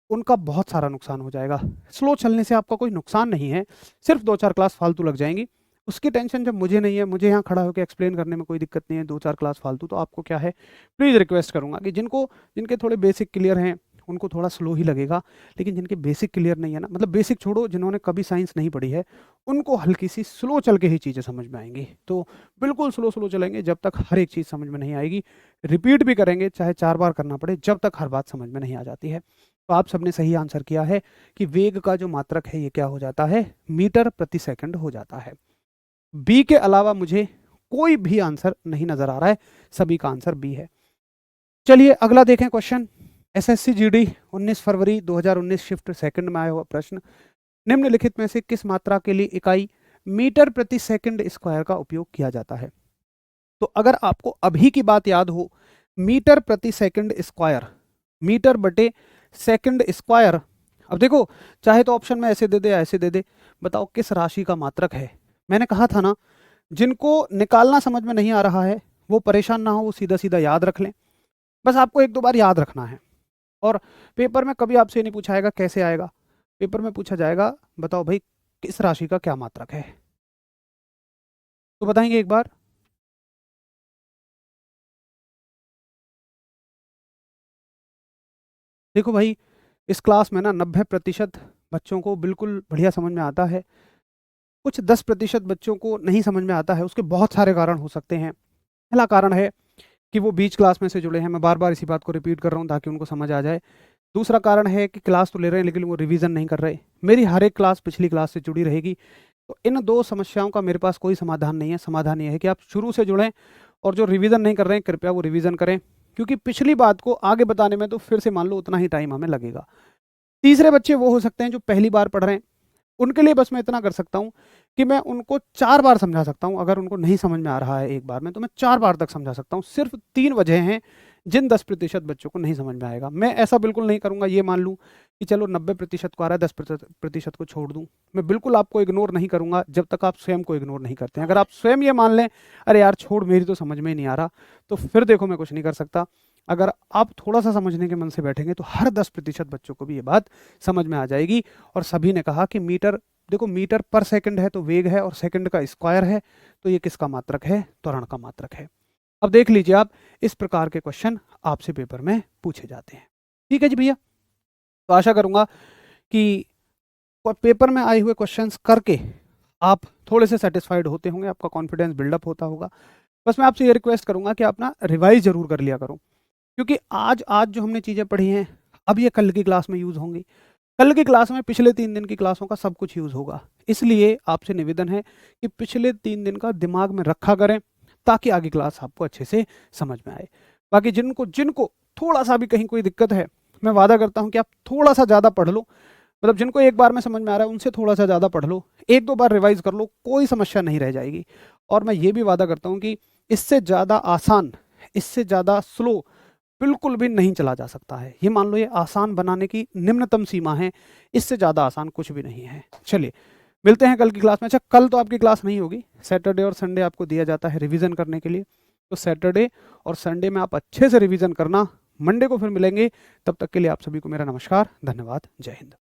उनका बहुत सारा नुकसान हो जाएगा। स्लो चलने से आपका कोई नुकसान नहीं है, सिर्फ 2-4 क्लास फालतू लग जाएंगी। उसकी टेंशन जब मुझे नहीं है, मुझे यहाँ खड़ा होकर एक्सप्लेन करने में कोई दिक्कत नहीं है। 2-4 क्लास फालतू तो आपको क्या है, प्लीज़ रिक्वेस्ट करूँगा कि जिनके थोड़े बेसिक क्लियर हैं उनको थोड़ा स्लो ही लगेगा। लेकिन जिनके बेसिक क्लियर नहीं है ना, मतलब बेसिक छोड़ो, जिन्होंने कभी साइंस नहीं पढ़ी है, उनको हल्की सी स्लो चल के ही चीज़ें समझ में आएंगी। तो बिल्कुल स्लो स्लो चलेंगे जब तक हर एक चीज़ समझ में नहीं आएगी। रिपीट भी करेंगे चाहे 4 बार करना पड़े, जब तक हर बात समझ में नहीं आ जाती है। तो आप सबने सही आंसर किया है कि वेग का जो मात्रक है ये क्या हो जाता है, मीटर प्रति सेकंड हो जाता है। बी के अलावा मुझे कोई भी आंसर नहीं नजर आ रहा है, सभी का आंसर बी है। चलिए अगला देखें क्वेश्चन। एसएससी जीडी 19 फरवरी 2019 शिफ्ट सेकंड में आया हुआ प्रश्न, निम्नलिखित में से किस मात्रा के लिए इकाई मीटर प्रति सेकंड स्क्वायर का उपयोग किया जाता है? तो अगर आपको अभी की बात याद हो, मीटर प्रति सेकंड स्क्वायर, मीटर बटे सेकंड स्क्वायर। अब देखो, चाहे तो ऑप्शन में ऐसे दे दे या ऐसे दे दे, बताओ किस राशि का मात्रक है। मैंने कहा था ना, जिनको निकालना समझ में नहीं आ रहा है वो परेशान ना हो, वो सीधा सीधा याद रख लें। बस आपको 1-2 बार याद रखना है। और पेपर में कभी आपसे नहीं पूछा जाएगा कैसे आएगा, पेपर में पूछा जाएगा बताओ भाई किस राशि का क्या मात्रक है। तो बताएंगे एक बार। देखो भाई, इस क्लास में ना 90% बच्चों को बिल्कुल बढ़िया समझ में आता है। कुछ 10% बच्चों को नहीं समझ में आता है। उसके बहुत सारे कारण हो सकते हैं। पहला कारण है कि वो बीच क्लास में से जुड़े हैं। मैं बार बार इसी बात को रिपीट कर रहा हूँ ताकि उनको समझ आ जाए। दूसरा कारण है कि क्लास तो ले रहे हैं लेकिन वो रिवीजन नहीं कर रहे। मेरी हर एक क्लास पिछली क्लास से जुड़ी रहेगी। तो इन 2 समस्याओं का मेरे पास कोई समाधान नहीं है। समाधान ये है कि आप शुरू से जुड़ें और जो रिवीजन नहीं कर रहे हैं कृपया वो रिवीजन करें, क्योंकि पिछली बात को आगे बताने में तो फिर से मान लो उतना ही टाइम हमें लगेगा। तीसरे बच्चे वो हो सकते हैं जो पहली बार पढ़ रहे हैं। उनके लिए बस मैं इतना कर सकता हूँ कि मैं उनको 4 बार समझा सकता हूँ। अगर उनको नहीं समझ में आ रहा है एक बार में, तो मैं 4 बार तक समझा सकता हूँ। सिर्फ 3 वजह हैं जिन 10% बच्चों को नहीं समझ में आएगा। मैं ऐसा बिल्कुल नहीं करूंगा ये मान लूँ कि चलो 90% को आ रहा है, 10% को छोड़ दूं। मैं बिल्कुल आपको इग्नोर नहीं करूंगा जब तक आप स्वयं को इग्नोर नहीं करते हैं। अगर आप स्वयं ये मान लें अरे यार छोड़, मेरी तो समझ में ही नहीं आ रहा, तो फिर देखो मैं कुछ नहीं कर सकता। अगर आप थोड़ा सा समझने के मन से बैठेंगे तो हर 10% बच्चों को भी ये बात समझ में आ जाएगी। और सभी ने कहा कि मीटर, देखो मीटर पर सेकंड है तो वेग है, और सेकंड का स्क्वायर है तो ये किसका मात्रक है, त्वरण का मात्रक है। अब देख लीजिए आप, इस प्रकार के क्वेश्चन आपसे पेपर में पूछे जाते हैं। ठीक है जी भैया, तो आशा करूंगा कि पेपर में आए हुए क्वेश्चंस करके आप थोड़े से सेटिस्फाइड होते होंगे, आपका कॉन्फिडेंस बिल्डअप होता होगा। बस मैं आपसे ये रिक्वेस्ट करूंगा कि आप ना रिवाइज जरूर कर लिया करो, क्योंकि आज आज जो हमने चीज़ें पढ़ी हैं अब ये कल की क्लास में यूज़ होंगी। कल की क्लास में पिछले 3 दिन की क्लासों का सब कुछ यूज़ होगा। इसलिए आपसे निवेदन है कि पिछले 3 दिन का दिमाग में रखा करें ताकि आगे क्लास आपको अच्छे से समझ में आए। बाकी जिनको जिनको थोड़ा सा भी कहीं कोई दिक्कत है, मैं वादा करता हूँ कि आप थोड़ा सा ज़्यादा पढ़ लो। मतलब जिनको एक बार में समझ में आ रहा है उनसे थोड़ा सा ज़्यादा पढ़ लो, 1-2 बार रिवाइज कर लो, कोई समस्या नहीं रह जाएगी। और मैं ये भी वादा करता हूँ कि इससे ज़्यादा आसान, इससे ज़्यादा स्लो बिल्कुल भी नहीं चला जा सकता है। ये मान लो ये आसान बनाने की निम्नतम सीमा है, इससे ज़्यादा आसान कुछ भी नहीं है। चलिए मिलते हैं कल की क्लास में। अच्छा, कल तो आपकी क्लास नहीं होगी, सैटरडे और संडे आपको दिया जाता है रिवीजन करने के लिए। तो सैटरडे और संडे में आप अच्छे से रिवीजन करना। मंडे को फिर मिलेंगे, तब तक के लिए आप सभी को मेरा नमस्कार, धन्यवाद, जय हिंद।